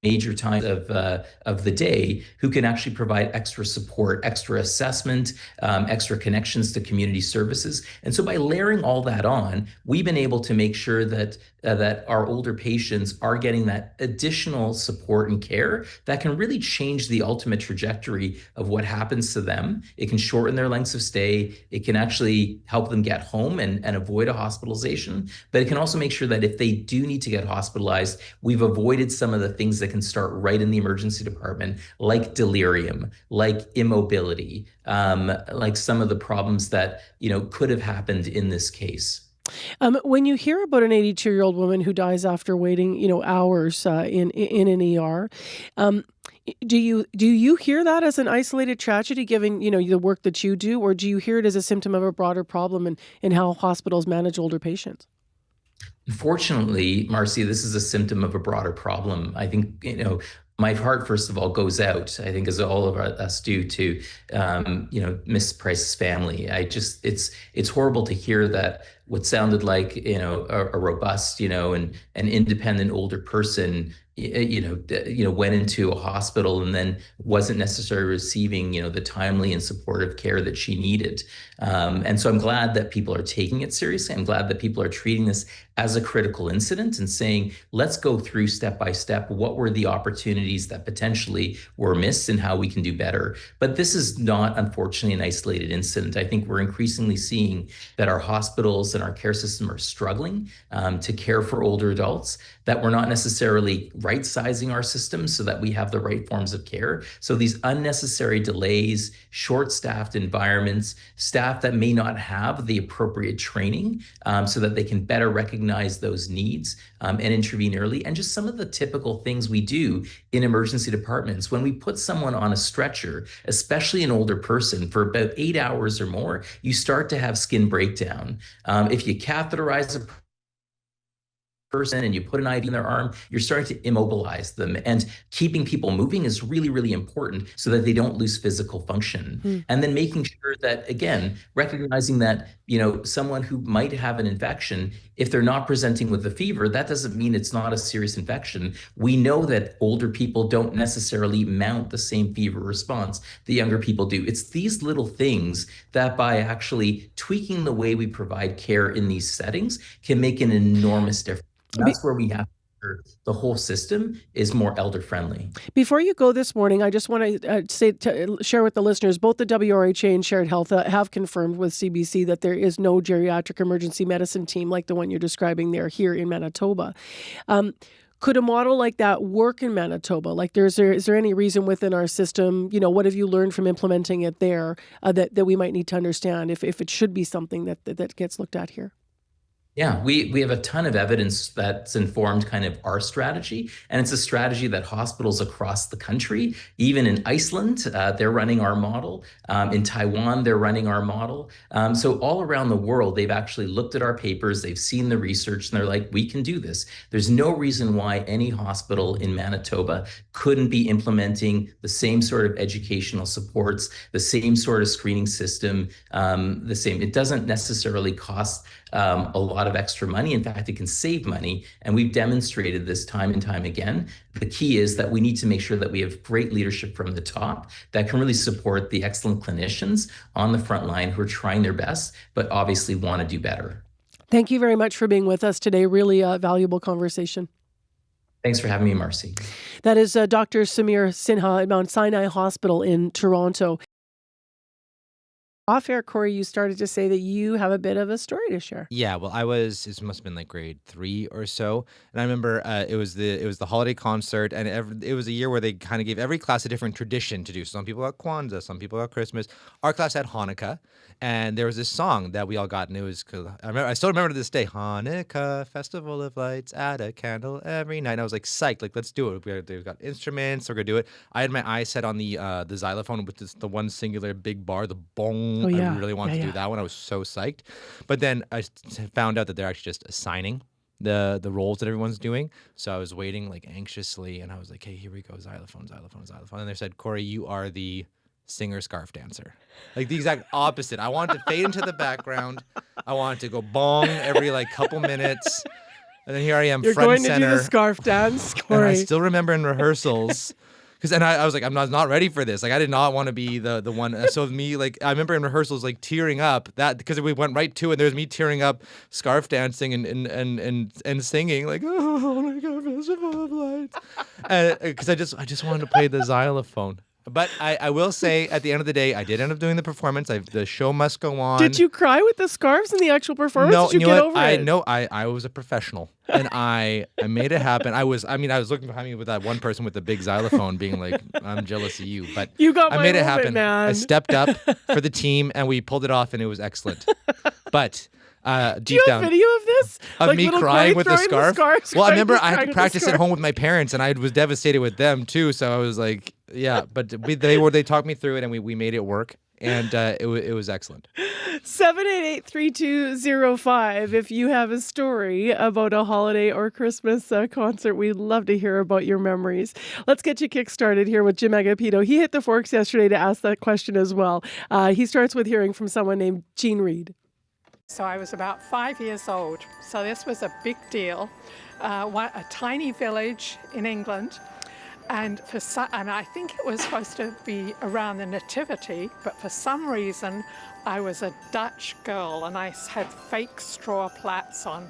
major times of the day, who can actually provide extra support, extra assessment, extra connections to community services. And so by layering all that on, we've been able to make sure that our older patients are getting that additional support and care that can really change the ultimate trajectory of what happens to them. It can shorten their lengths of stay. It can actually help them get home and avoid a hospitalization. But it can also make sure that if they do need to get hospitalized, we've avoided some of the things that can start right in the emergency department, like delirium, like immobility, like some of the problems that could have happened in this case. When you hear about an 82-year-old woman who dies after waiting, hours in an ER, do you hear that as an isolated tragedy, given the work that you do, or do you hear it as a symptom of a broader problem in how hospitals manage older patients? Unfortunately, Marcy, this is a symptom of a broader problem. I think, my heart, first of all, goes out, I think, as all of us do, to, Miss Price's family. It's horrible to hear that what sounded like, a robust, and an independent older person, went into a hospital and then wasn't necessarily receiving, the timely and supportive care that she needed. And so I'm glad that people are taking it seriously. I'm glad that people are treating this as a critical incident and saying, let's go through step by step, what were the opportunities that potentially were missed and how we can do better. But this is not, unfortunately, an isolated incident. I think we're increasingly seeing that our hospitals and our care system are struggling to care for older adults, that we're not necessarily right-sizing our system so that we have the right forms of care. So these unnecessary delays, short-staffed environments, staff that may not have the appropriate training so that they can better recognize those needs and intervene early. And just some of the typical things we do in emergency departments. When we put someone on a stretcher, especially an older person, for about 8 hours or more, you start to have skin breakdown. If you catheterize a person and you put an IV in their arm, you're starting to immobilize them. And keeping people moving is really, really important so that they don't lose physical function. And then making sure that, again, recognizing that, someone who might have an infection, if they're not presenting with a fever, that doesn't mean it's not a serious infection. We know that older people don't necessarily mount the same fever response the younger people do. It's these little things that, by actually tweaking the way we provide care in these settings, can make an enormous difference. That's where we have to the whole system is more elder friendly. Before you go this morning, I just want to share with the listeners, both the WRHA and Shared Health have confirmed with CBC that there is no geriatric emergency medicine team like the one you're describing there here in Manitoba. Could a model like that work in Manitoba? Like, is there any reason within our system, what have you learned from implementing it there that we might need to understand if it should be something that gets looked at here? Yeah, we have a ton of evidence that's informed kind of our strategy, and it's a strategy that hospitals across the country, even in Iceland, they're running our model. In Taiwan, they're running our model. So all around the world, they've actually looked at our papers, they've seen the research, and they're like, we can do this. There's no reason why any hospital in Manitoba couldn't be implementing the same sort of educational supports, the same sort of screening system, the same. It doesn't necessarily cost a lot of extra money. In fact, it can save money. And we've demonstrated this time and time again. The key is that we need to make sure that we have great leadership from the top that can really support the excellent clinicians on the front line who are trying their best, but obviously want to do better. Thank you very much for being with us today. Really a valuable conversation. Thanks for having me, Marcy. That is Dr. Samir Sinha at Mount Sinai Hospital in Toronto. Off air, Corey, you started to say that you have a bit of a story to share. Yeah, well, this must have been like grade 3 or so, and I remember it was the holiday concert, and it was a year where they kind of gave every class a different tradition to do. Some people got Kwanzaa, some people got Christmas. Our class had Hanukkah, and there was this song that we all got, and it was I still remember to this day, Hanukkah, festival of lights, add a candle every night. And I was like, psyched, like let's do it. They've got instruments, we're gonna do it. I had my eyes set on the xylophone with the one singular big bar, the bong. Oh, yeah. I really wanted to do that one. I was so psyched. But then I found out that they're actually just assigning the roles that everyone's doing. So I was waiting like anxiously, and I was like, hey, here we go, xylophone. And they said, Corey, you are the singer scarf dancer. Like the exact opposite. I wanted to fade into the background. I wanted to go bong every like couple minutes. And then here I am, You're front going and to center. do the scarf dance, Corey. And I still remember in rehearsals. And I was like, I'm not ready for this. Like, I did not want to be the one. So me, like, I remember in rehearsals, like, tearing up because we went right to it. There's me tearing up, scarf dancing and singing, like, oh my God, festival of lights. Because I just wanted to play the xylophone. But I will say, at the end of the day, I did end up doing the performance. The show must go on. Did you cry with the scarves in the actual performance? No, Did you get over it? No, I was a professional, and I made it happen. I was looking behind me with that one person with the big xylophone, being like, "I'm jealous of you," but you got I made it happen. Man. I stepped up for the team, and we pulled it off, and it was excellent. But do you have video of this? Of like me crying with the scarf? Well, I remember I had to with practice at home with my parents, and I was devastated with them too. So I was like, yeah, but they talked me through it, and we made it work, and it was excellent. 788-3205. If you have a story about a holiday or Christmas concert, we'd love to hear about your memories. Let's get you kick-started here with Jim Agapito. He hit the forks yesterday to ask that question as well. He starts with hearing from someone named Jean Reed. So I was about 5 years old. So this was a big deal. A tiny village in England. And I think it was supposed to be around the Nativity, but for some reason I was a Dutch girl and I had fake straw plaits on.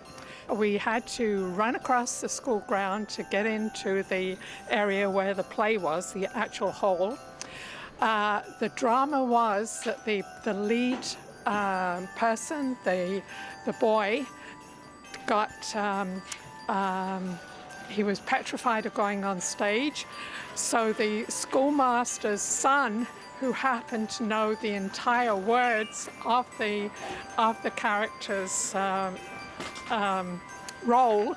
We had to run across the school ground to get into the area where the play was, the actual hall. The drama was that the lead person, the boy, got he was petrified of going on stage. So the schoolmaster's son, who happened to know the entire words of the character's role,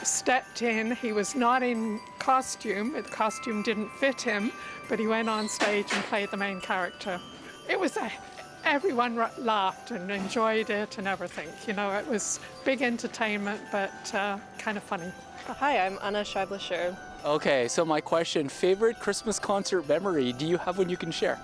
stepped in. He was not in costume. The costume didn't fit him, but he went on stage and played the main character. It was everyone laughed and enjoyed it and everything. You know, it was big entertainment, but kind of funny. Hi, I'm Anna Scheiblischer. Okay, so my question, favorite Christmas concert memory, do you have one you can share?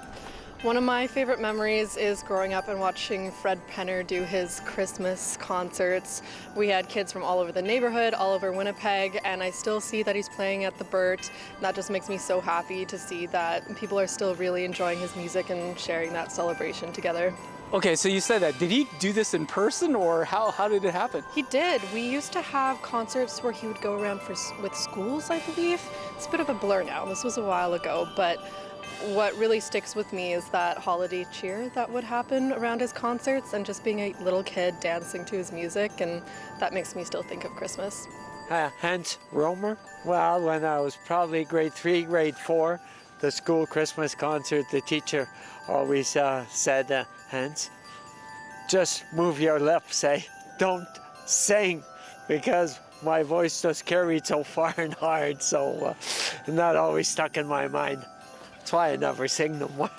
One of my favorite memories is growing up and watching Fred Penner do his Christmas concerts. We had kids from all over the neighborhood, all over Winnipeg, and I still see that he's playing at the Burt. And that just makes me so happy to see that people are still really enjoying his music and sharing that celebration together. Okay, so you said that. Did he do this in person, or how did it happen? He did. We used to have concerts where he would go around with schools, I believe. It's a bit of a blur now. This was a while ago, but what really sticks with me is that holiday cheer that would happen around his concerts and just being a little kid dancing to his music, and that makes me still think of Christmas. Hans Romer. Well, when I was probably grade 3, grade 4, the school Christmas concert, the teacher always said, Hans, just move your lips, don't sing, because my voice just carried so far and hard, so that always stuck in my mind. That's why I never sing no more.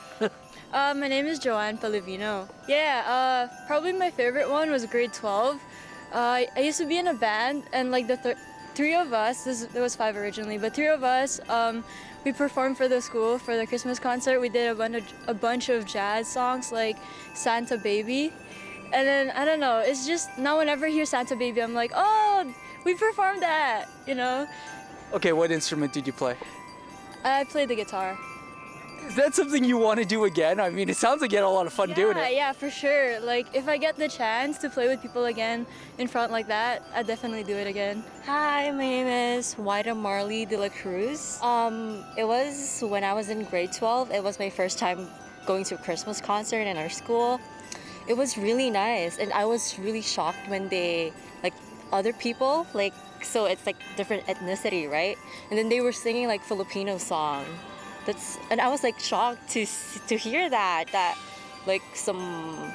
My name is Joanne Palivino. Yeah, probably my favorite one was grade 12. I used to be in a band, and like the three of us, there was 5 originally, but 3 of us, we performed for the school for the Christmas concert. We did a bunch of jazz songs like Santa Baby. And then, I don't know, it's just, now whenever I hear Santa Baby, I'm like, oh, we performed that, you know? Okay, what instrument did you play? I played the guitar. Is that something you want to do again? I mean, it sounds like you had a lot of fun doing it. Yeah, for sure. Like, if I get the chance to play with people again in front like that, I'd definitely do it again. Hi, my name is Wida Marley de la Cruz. It was when I was in grade 12. It was my first time going to a Christmas concert in our school. It was really nice, and I was really shocked when they, like, other people, like, so it's like different ethnicity, right? And then they were singing like Filipino song. And I was like shocked to hear that like some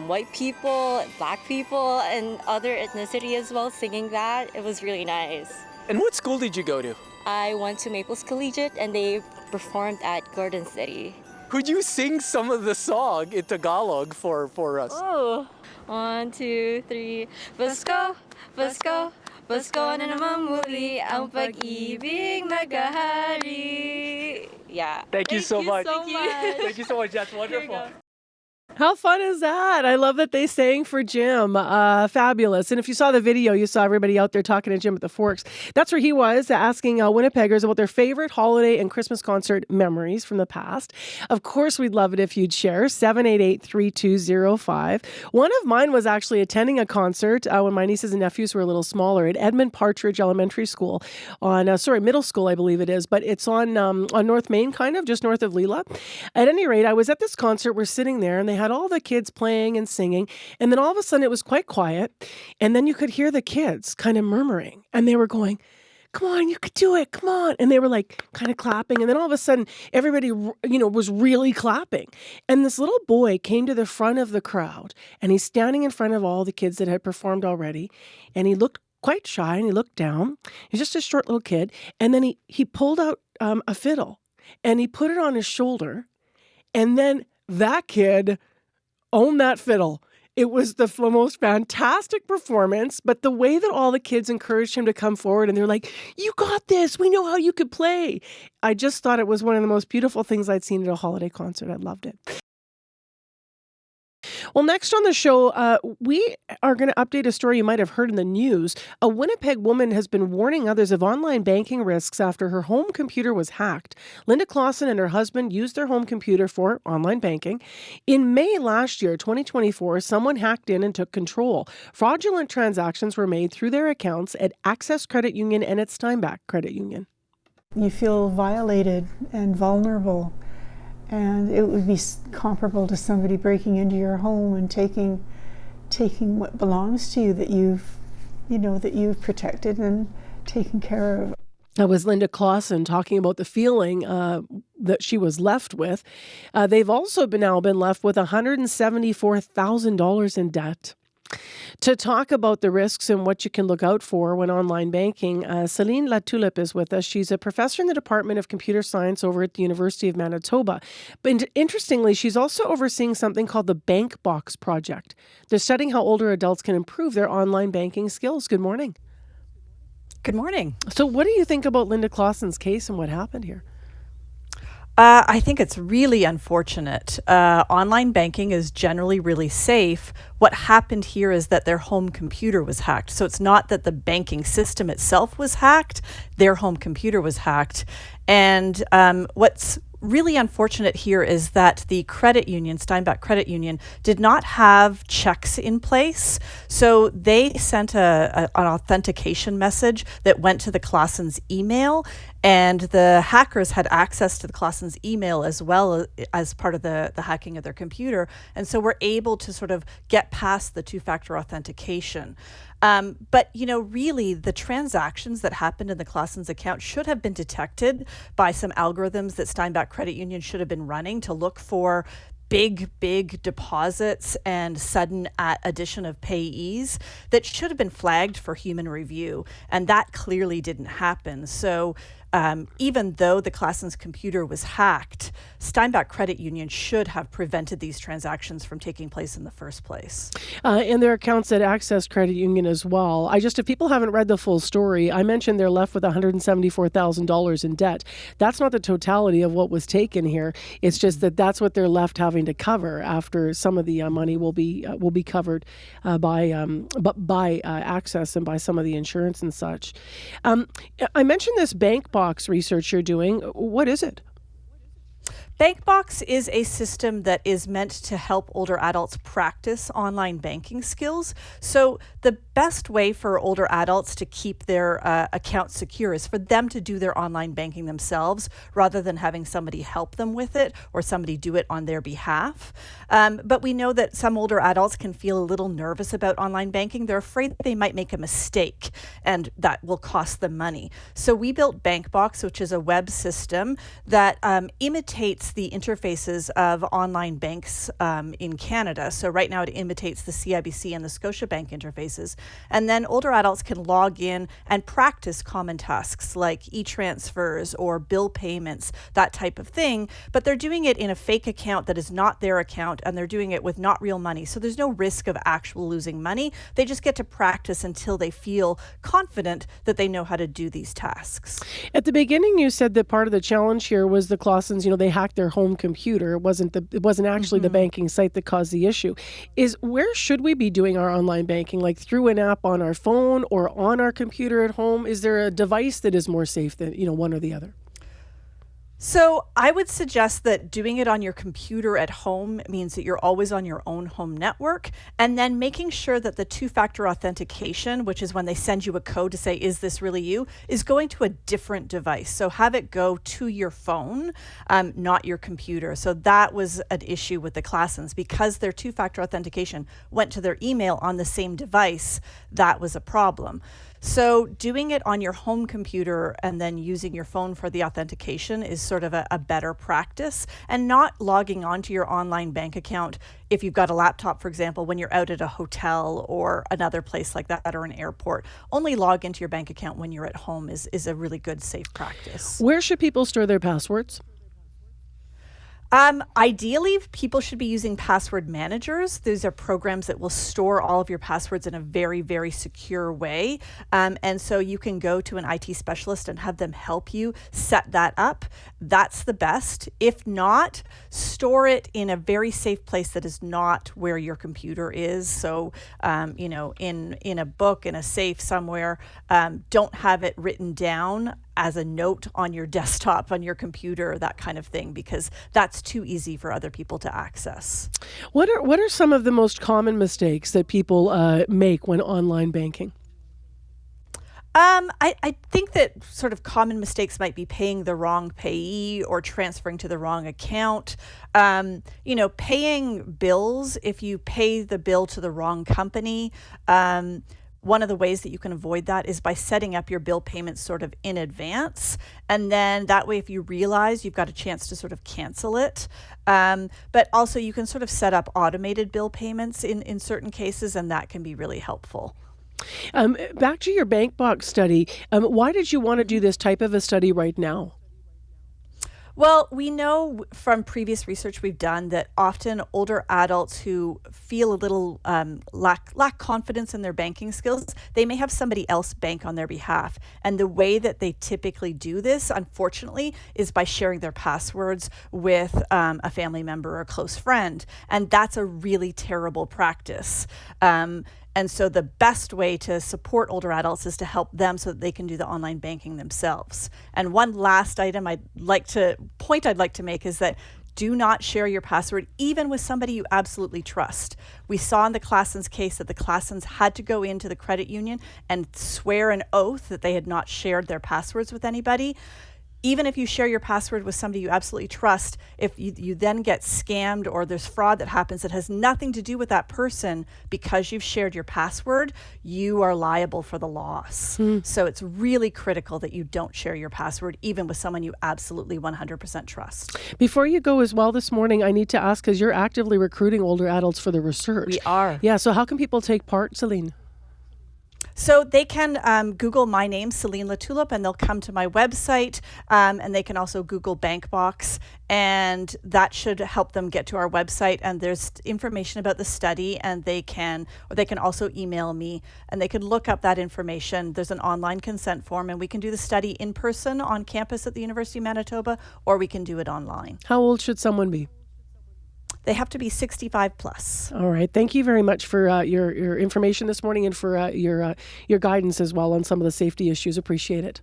white people, black people, and other ethnicity as well singing that. It was really nice. And what school did you go to? I went to Maples Collegiate, and they performed at Garden City. Could you sing some of the song in Tagalog for us? Oh, 1, 2, 3. Pasko, Pasko, Pasko na naman muli ang pag-ibig naghahari. Yeah. Thank you so much. Thank you. Thank you so much. That's wonderful. How fun is that? I love that they sang for Jim. Fabulous. And if you saw the video, you saw everybody out there talking to Jim at the Forks. That's where he was, asking Winnipeggers about their favorite holiday and Christmas concert memories from the past. Of course, we'd love it if you'd share. 788-3205. One of mine was actually attending a concert when my nieces and nephews were a little smaller at Edmund Partridge Elementary School on, middle school, I believe it is, but it's on North Main, kind of, just north of Leela. At any rate, I was at this concert. We're sitting there, and they had all the kids playing and singing. And then all of a sudden it was quite quiet. And then you could hear the kids kind of murmuring, and they were going, come on, you could do it. Come on. And they were like kind of clapping. And then all of a sudden everybody, was really clapping. And this little boy came to the front of the crowd, and he's standing in front of all the kids that had performed already. And he looked quite shy, and he looked down. He's just a short little kid. And then he pulled out a fiddle, and he put it on his shoulder. And then that kid owned that fiddle. It was the most fantastic performance, but the way that all the kids encouraged him to come forward, and they're like, you got this, we know how you could play. I just thought it was one of the most beautiful things I'd seen at a holiday concert. I loved it. Well, next on the show, we are going to update a story you might have heard in the news. A Winnipeg woman has been warning others of online banking risks after her home computer was hacked. Linda Clausen and her husband used their home computer for online banking. In May last year, 2024, someone hacked in and took control. Fraudulent transactions were made through their accounts at Access Credit Union and at Steinbach Credit Union. You feel violated and vulnerable. And it would be comparable to somebody breaking into your home and taking what belongs to you that you've protected and taken care of. That was Linda Clausen talking about the feeling that she was left with. They've also now been left with $174,000 in debt. To talk about the risks and what you can look out for when online banking, Celine Latulipe is with us. She's a professor in the Department of Computer Science over at the University of Manitoba. But interestingly, she's also overseeing something called the Bank Box Project. They're studying how older adults can improve their online banking skills. Good morning. Good morning. So what do you think about Linda Clausen's case and what happened here? I think it's really unfortunate. Online banking is generally really safe. What happened here is that their home computer was hacked. So it's not that the banking system itself was hacked, their home computer was hacked. And what's really unfortunate here is that the credit union, Steinbach Credit Union, did not have checks in place. So they sent an authentication message that went to the Claassens email, and the hackers had access to the Claassens email as well as part of the hacking of their computer. And so we're able to sort of get past the two-factor authentication. But, really the transactions that happened in the Claassens account should have been detected by some algorithms that Steinbach Credit Union should have been running to look for big deposits and sudden addition of payees that should have been flagged for human review. And that clearly didn't happen. So even though the Claassens computer was hacked, Steinbach Credit Union should have prevented these transactions from taking place in the first place. And their accounts at Access Credit Union as well. If people haven't read the full story, I mentioned they're left with $174,000 in debt. That's not the totality of what was taken here. It's just that that's what they're left having to cover after some of the money will be covered by Access and by some of the insurance and such. I mentioned this bank box research you're doing. What is it? BankBox is a system that is meant to help older adults practice online banking skills. So the best way for older adults to keep their accounts secure is for them to do their online banking themselves rather than having somebody help them with it or somebody do it on their behalf. But we know that some older adults can feel a little nervous about online banking. They're afraid that they might make a mistake and that will cost them money. So we built BankBox, which is a web system that imitates the interfaces of online banks in Canada. So right now it imitates the CIBC and the Scotiabank interfaces. And then older adults can log in and practice common tasks like e-transfers or bill payments, that type of thing. But they're doing it in a fake account that is not their account, and they're doing it with not real money. So there's no risk of actual losing money. They just get to practice until they feel confident that they know how to do these tasks. At the beginning, you said that part of the challenge here was the Claassens, they hacked their home computer. It wasn't actually the banking site that caused the issue. Where should we be doing our online banking? Like through an app on our phone or on our computer at home? Is there a device that is more safe than, one or the other? So I would suggest that doing it on your computer at home means that you're always on your own home network, and then making sure that the two-factor authentication, which is when they send you a code to say, is this really you, is going to a different device. So have it go to your phone, not your computer. So that was an issue with the Claassens because their two-factor authentication went to their email on the same device. That was a problem. So doing it on your home computer and then using your phone for the authentication is sort of a better practice, and not logging onto your online bank account if you've got a laptop, for example, when you're out at a hotel or another place like that or an airport. Only log into your bank account when you're at home is a really good, safe practice. Where should people store their passwords? Ideally, people should be using password managers. These are programs that will store all of your passwords in a very, very secure way. And so you can go to an IT specialist and have them help you set that up. That's the best. If not, store it in a very safe place that is not where your computer is. So, in a book, in a safe somewhere. Don't have it written down as a note on your desktop, on your computer, that kind of thing, because that's too easy for other people to access. What are some of the most common mistakes that people make when online banking? I think that sort of common mistakes might be paying the wrong payee or transferring to the wrong account. Paying bills, if you pay the bill to the wrong company, one of the ways that you can avoid that is by setting up your bill payments sort of in advance. And then that way, if you realize, you've got a chance to sort of cancel it. But also you can sort of set up automated bill payments in certain cases, and that can be really helpful. Back to your BankBox study. Why did you want to do this type of a study right now? Well, we know from previous research we've done that often older adults who feel a little lack confidence in their banking skills, they may have somebody else bank on their behalf. And the way that they typically do this, unfortunately, is by sharing their passwords with a family member or a close friend. And that's a really terrible practice. And so the best way to support older adults is to help them so that they can do the online banking themselves. And one last item I'd like to make is that do not share your password, even with somebody you absolutely trust. We saw in the Classens case that the Classens had to go into the credit union and swear an oath that they had not shared their passwords with anybody. Even if you share your password with somebody you absolutely trust, if you then get scammed or there's fraud that happens that has nothing to do with that person because you've shared your password, you are liable for the loss. So it's really critical that you don't share your password, even with someone you absolutely 100% trust. Before you go as well this morning, I need to ask, because you're actively recruiting older adults for the research. We are. Yeah, so how can people take part, Celine? So they can Google my name, Celine Latulipe, and they'll come to my website, and they can also Google BankBox, and that should help them get to our website. And there's information about the study, and they can also email me, and they can look up that information. There's an online consent form, and we can do the study in person on campus at the University of Manitoba, or we can do it online. How old should someone be? They have to be 65 plus. All right. Thank you very much for your information this morning and for your guidance as well on some of the safety issues. Appreciate it.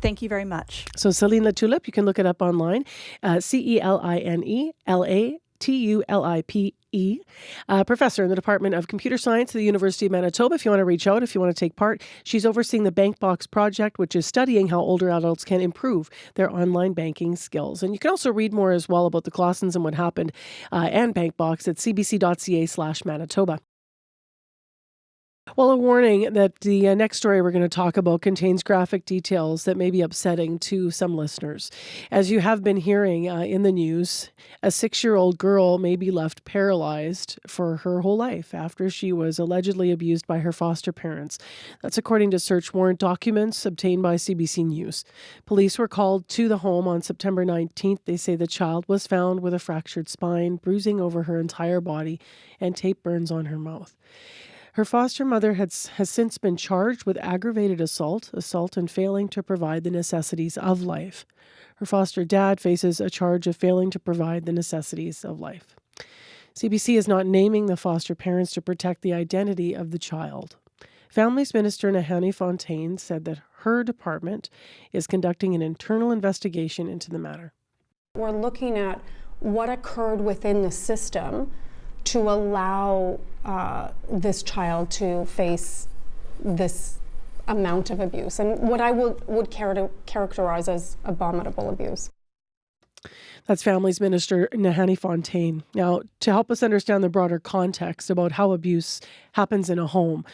Thank you very much. So Celine Latulipe, you can look it up online. CelinLatulipe, professor in the Department of Computer Science at the University of Manitoba. If you want to reach out, if you want to take part, she's overseeing the BankBox project, which is studying how older adults can improve their online banking skills. And you can also read more as well about the Classens and what happened and BankBox at cbc.ca/Manitoba. Well, a warning that the next story we're going to talk about contains graphic details that may be upsetting to some listeners. As you have been hearing in the news, a 6-year-old girl may be left paralyzed for her whole life after she was allegedly abused by her foster parents. That's according to search warrant documents obtained by CBC News. Police were called to the home on September 19th. They say the child was found with a fractured spine, bruising over her entire body, and tape burns on her mouth. Her foster mother has since been charged with aggravated assault and failing to provide the necessities of life. Her foster dad faces a charge of failing to provide the necessities of life. CBC is not naming the foster parents to protect the identity of the child. Families Minister Nahani Fontaine said that her department is conducting an internal investigation into the matter. We're looking at what occurred within the system to allow this child to face this amount of abuse and what I would characterize as abominable abuse. That's Families Minister Nahani Fontaine. Now, to help us understand the broader context about how abuse happens in a home,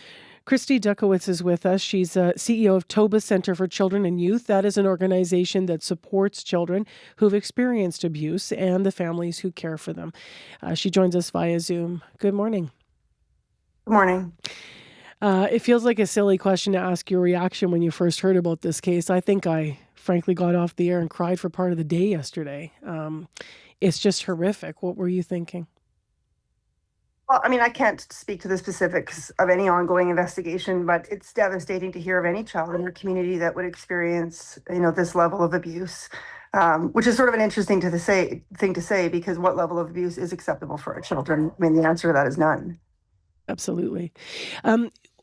Christy Dzikowicz is with us. She's CEO of Toba Center for Children and Youth. That is an organization that supports children who've experienced abuse and the families who care for them. She joins us via Zoom. Good morning. Good morning. It feels like a silly question to ask your reaction when you first heard about this case. I think I frankly got off the air and cried for part of the day yesterday. It's just horrific. What were you thinking? Well, I mean, I can't speak to the specifics of any ongoing investigation, but it's devastating to hear of any child in your community that would experience, this level of abuse, which is sort of an interesting thing to say, because what level of abuse is acceptable for our children? I mean, the answer to that is none. Absolutely.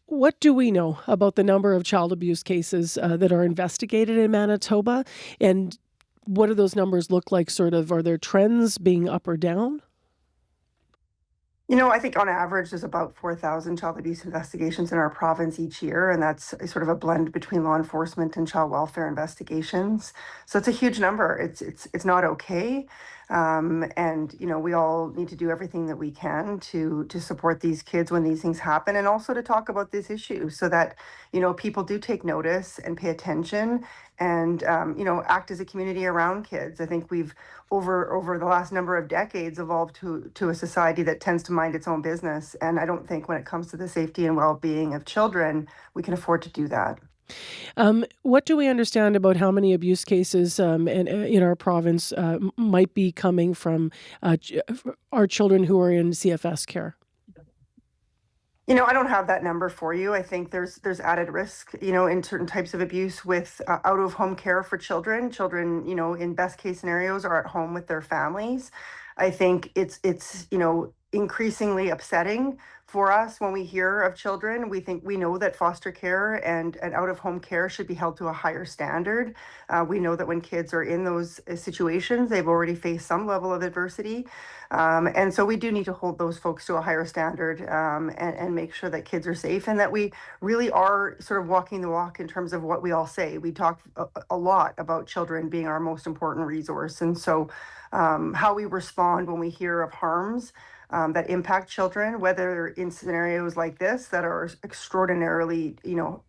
What do we know about the number of child abuse cases that are investigated in Manitoba? And what do those numbers look like, are there trends being up or down? I think on average, there's about 4,000 child abuse investigations in our province each year, and that's sort of a blend between law enforcement and child welfare investigations. So it's a huge number. It's not okay. And we all need to do everything that we can to support these kids when these things happen, and also to talk about this issue so that, people do take notice and pay attention and, act as a community around kids. I think we've over the last number of decades evolved to a society that tends to mind its own business. And I don't think when it comes to the safety and well-being of children, we can afford to do that. What do we understand about how many abuse cases in our province might be coming from our children who are in CFS care? I don't have that number for you. I think there's added risk, in certain types of abuse with out-of-home care for children. Children, in best case scenarios are at home with their families. I think it's increasingly upsetting for us when we hear of children. We know that foster care and out-of-home care should be held to a higher standard. We know that when kids are in those situations, they've already faced some level of adversity. And so we do need to hold those folks to a higher standard, and make sure that kids are safe and that we really are sort of walking the walk in terms of what we all say. We talk a lot about children being our most important resource. And so how we respond when we hear of harms that impact children, whether in scenarios like this that are extraordinarily,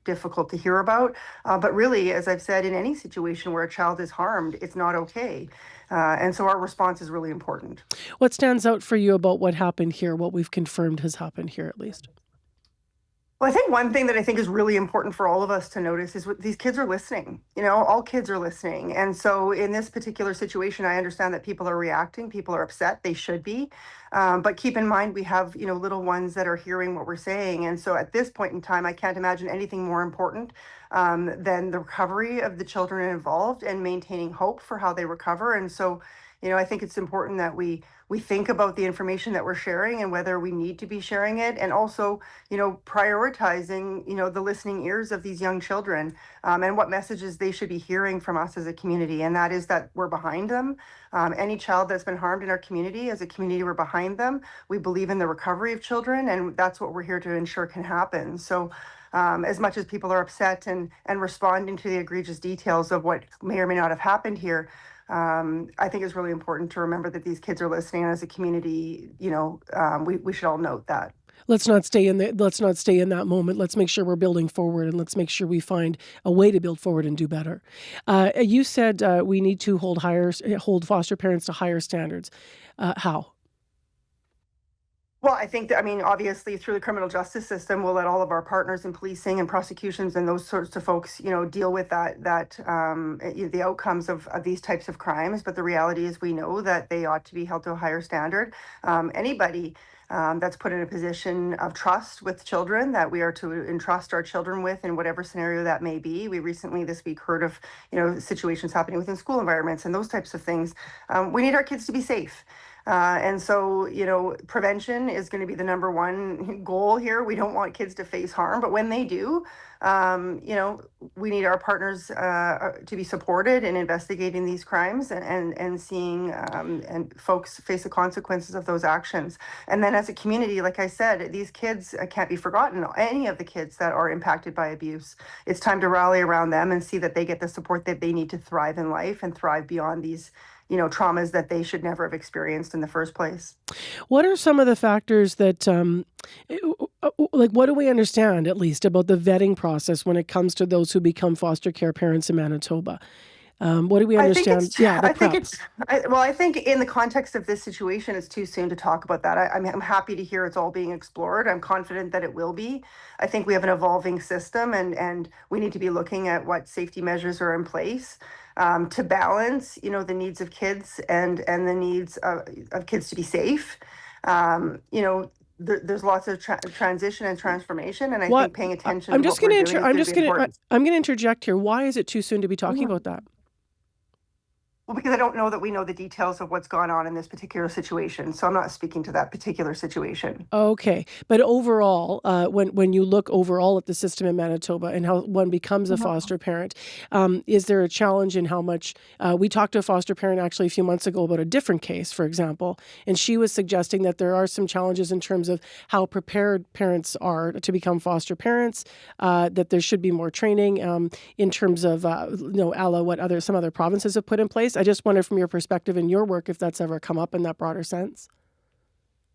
difficult to hear about, but really, as I've said, in any situation where a child is harmed, it's not okay. And so our response is really important. What stands out for you about what happened here, what we've confirmed has happened here at least? Well, I think one thing that I think is really important for all of us to notice is what these kids are listening. All kids are listening. And so in this particular situation, I understand that people are reacting, people are upset, they should be. But keep in mind, we have, little ones that are hearing what we're saying. And so at this point in time, I can't imagine anything more important than the recovery of the children involved and maintaining hope for how they recover. And so, I think it's important that we think about the information that we're sharing and whether we need to be sharing it, and also, prioritizing, the listening ears of these young children, and what messages they should be hearing from us as a community. And that is that we're behind them. Any child that's been harmed in our community, as a community, we're behind them. We believe in the recovery of children, and that's what we're here to ensure can happen. So as much as people are upset and responding to the egregious details of what may or may not have happened here, I think it's really important to remember that these kids are listening, and as a community, we should all note that. Let's not stay in that moment. Let's make sure we're building forward, and let's make sure we find a way to build forward and do better. You said we need to hold foster parents to higher standards. How? Well, I think that, obviously through the criminal justice system, we'll let all of our partners in policing and prosecutions and those sorts of folks, deal with the outcomes of these types of crimes. But the reality is we know that they ought to be held to a higher standard. Anybody that's put in a position of trust with children that we are to entrust our children with in whatever scenario that may be. We recently this week heard of, situations happening within school environments and those types of things. We need our kids to be safe. And so, prevention is going to be the number one goal here. We don't want kids to face harm, but when they do, we need our partners to be supported in investigating these crimes and seeing and folks face the consequences of those actions. And then as a community, like I said, these kids can't be forgotten. Any of the kids that are impacted by abuse, it's time to rally around them and see that they get the support that they need to thrive in life and thrive beyond these traumas that they should never have experienced in the first place. What are some of the factors that, what do we understand, at least, about the vetting process when it comes to those who become foster care parents in Manitoba? What do we understand? I think in the context of this situation, it's too soon to talk about that. I'm happy to hear it's all being explored. I'm confident that it will be. I think we have an evolving system, and we need to be looking at what safety measures are in place to balance, the needs of kids and the needs of kids to be safe. There's lots of transition and transformation, and I think paying attention. I'm going to interject here. Why is it too soon to be talking about that? Well, because I don't know that we know the details of what's gone on in this particular situation. So I'm not speaking to that particular situation. Okay. But overall, when you look overall at the system in Manitoba and how one becomes a foster parent, is there a challenge in how much we talked to a foster parent actually a few months ago about a different case, for example, and she was suggesting that there are some challenges in terms of how prepared parents are to become foster parents, that there should be more training in terms of, a la what some other provinces have put in place. I just wonder from your perspective in your work if that's ever come up in that broader sense.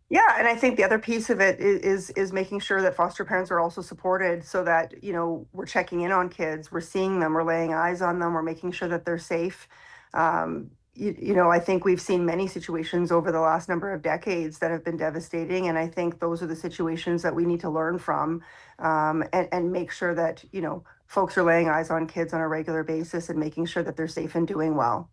Yeah, and I think the other piece of it is making sure that foster parents are also supported so that, we're checking in on kids, we're seeing them, we're laying eyes on them, we're making sure that they're safe. I think we've seen many situations over the last number of decades that have been devastating, and I think those are the situations that we need to learn from and make sure that, folks are laying eyes on kids on a regular basis and making sure that they're safe and doing well.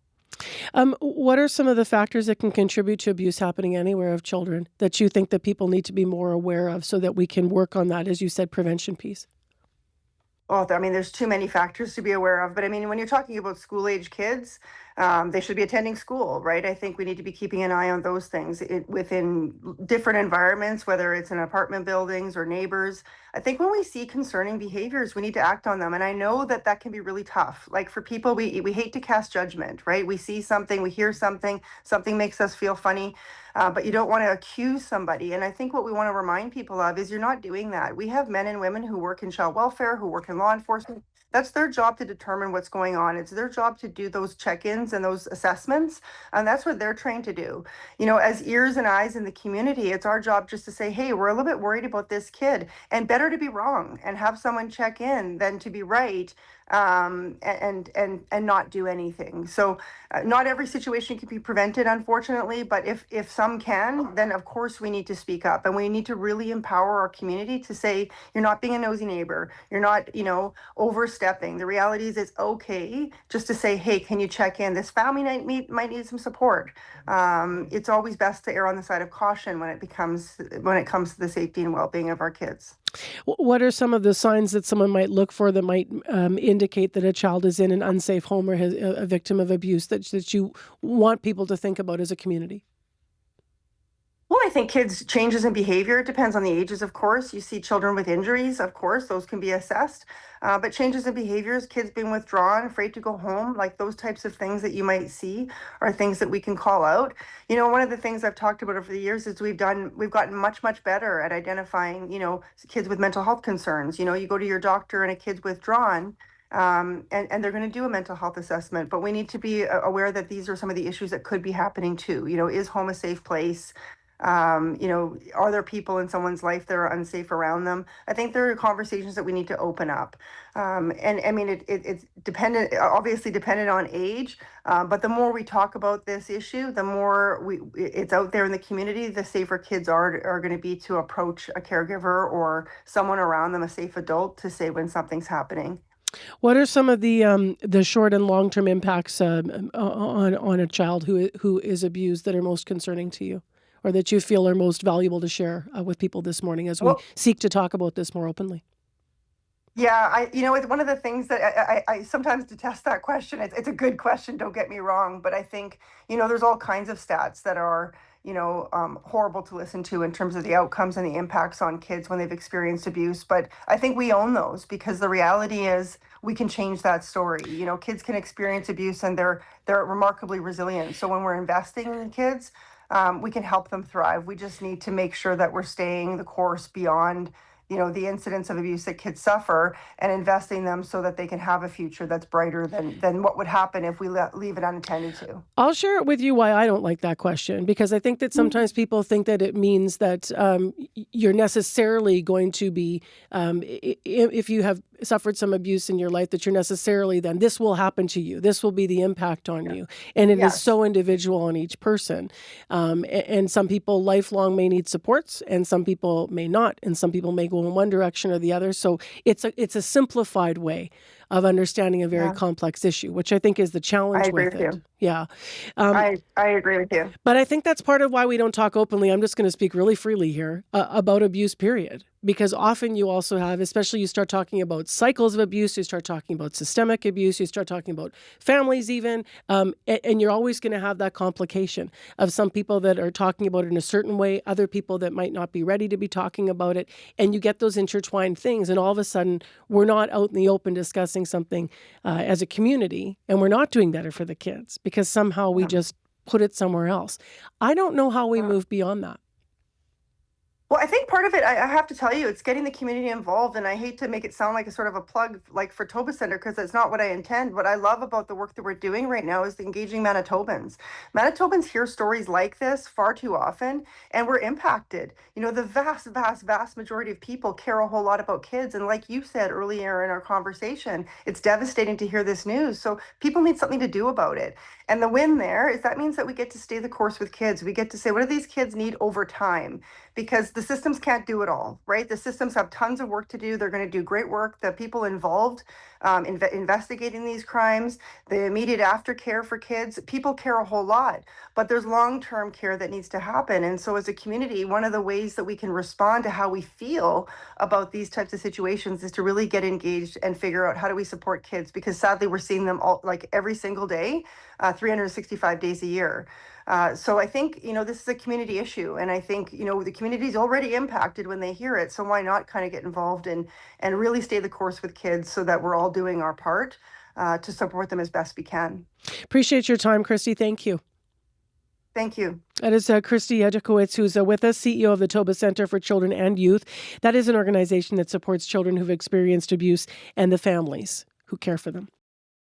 What are some of the factors that can contribute to abuse happening anywhere of children that you think that people need to be more aware of so that we can work on that, as you said, prevention piece? Oh, I mean, there's too many factors to be aware of. But I mean, when you're talking about school-age kids, they should be attending school, right? I think we need to be keeping an eye on those things within different environments, whether it's in apartment buildings or neighbors. I think when we see concerning behaviors, we need to act on them. And I know that that can be really tough. Like for people, we hate to cast judgment, right? We see something, we hear something, something makes us feel funny. But you don't want to accuse somebody. And I think what we want to remind people of is you're not doing that. We have men and women who work in child welfare, who work in law enforcement. That's their job to determine what's going on. It's their job to do those check-ins and those assessments. And that's what they're trained to do. You know, as ears and eyes in the community, it's our job just to say, hey, we're a little bit worried about this kid. And better to be wrong and have someone check in than to be right and not do anything. So not every situation can be prevented, unfortunately, but if some can, then of course we need to speak up, and we need to really empower our community to say, you're not being a nosy neighbor, you're not, you know, overstepping. The reality is it's okay just to say, hey, can you check in? This family might need some support. It's always best to err on the side of caution when it comes to the safety and well-being of our kids. What are some of the signs that someone might look for that might indicate that a child is in an unsafe home or has a victim of abuse that you want people to think about as a community? Well, I think kids' changes in behavior, it depends on the ages, of course. You see children with injuries, of course, those can be assessed. But changes in behaviors, kids being withdrawn, afraid to go home, like those types of things that you might see are things that we can call out. You know, one of the things I've talked about over the years is we've gotten much, much better at identifying, you know, kids with mental health concerns. You know, you go to your doctor and a kid's withdrawn, and they're going to do a mental health assessment, but we need to be aware that these are some of the issues that could be happening too. You know, is home a safe place? You know, are there people in someone's life that are unsafe around them? I think there are conversations that we need to open up. And I mean, it's obviously dependent on age, but the more we talk about this issue, the more it's out there in the community, the safer kids are going to be to approach a caregiver or someone around them, a safe adult, to say when something's happening. What are some of the short and long term impacts on a child who is abused that are most concerning to you, or that you feel are most valuable to share with people this morning as we seek to talk about this more openly? Yeah, it's one of the things that I sometimes detest that question. It's a good question, don't get me wrong, but I think, you know, there's all kinds of stats that are, you know, horrible to listen to in terms of the outcomes and the impacts on kids when they've experienced abuse. But I think we own those because the reality is we can change that story. You know, kids can experience abuse and they're remarkably resilient. So when we're investing in kids, we can help them thrive. We just need to make sure that we're staying the course beyond, you know, the incidents of abuse that kids suffer and investing them so that they can have a future that's brighter than what would happen if we leave it unattended to. I'll share it with you why I don't like that question, because I think that sometimes people think that it means that you're necessarily going to be, if you have suffered some abuse in your life, that you're necessarily then this will happen to you. This will be the impact on you. And it is so individual on each person. And some people lifelong may need supports and some people may not. And some people may go in one direction or the other. So it's a simplified way of understanding a very complex issue, which I think is the challenge with it. Yeah. I agree with you. But I think that's part of why we don't talk openly. I'm just going to speak really freely here about abuse, period. Because often you also have, especially you start talking about cycles of abuse, you start talking about systemic abuse, you start talking about families even, and you're always going to have that complication of some people that are talking about it in a certain way, other people that might not be ready to be talking about it, and you get those intertwined things, and all of a sudden we're not out in the open discussing something as a community, and we're not doing better for the kids because somehow we just put it somewhere else. I don't know how we move beyond that. Well, I think part of it, I have to tell you, it's getting the community involved. And I hate to make it sound like a sort of a plug like for Toba Center, because that's not what I intend. What I love about the work that we're doing right now is engaging Manitobans. Manitobans hear stories like this far too often, and we're impacted. You know, the vast, vast, vast majority of people care a whole lot about kids. And like you said earlier in our conversation, it's devastating to hear this news. So people need something to do about it. And the win there is that means that we get to stay the course with kids. We get to say, what do these kids need over time? because the systems can't do it all, right? The systems have tons of work to do. They're going to do great work. The people involved investigating these crimes, the immediate aftercare for kids, people care a whole lot, but there's long-term care that needs to happen. And so as a community, one of the ways that we can respond to how we feel about these types of situations is to really get engaged and figure out how do we support kids, because sadly we're seeing them all like every single day, 365 days a year. So I think, this is a community issue, and I think, the community is already impacted when they hear it. So why not kind of get involved and really stay the course with kids so that we're all doing our part to support them as best we can. Appreciate your time, Christy. Thank you. Thank you. That is Christy Dzikowicz, who's with us, CEO of the Toba Center for Children and Youth. That is an organization that supports children who've experienced abuse and the families who care for them.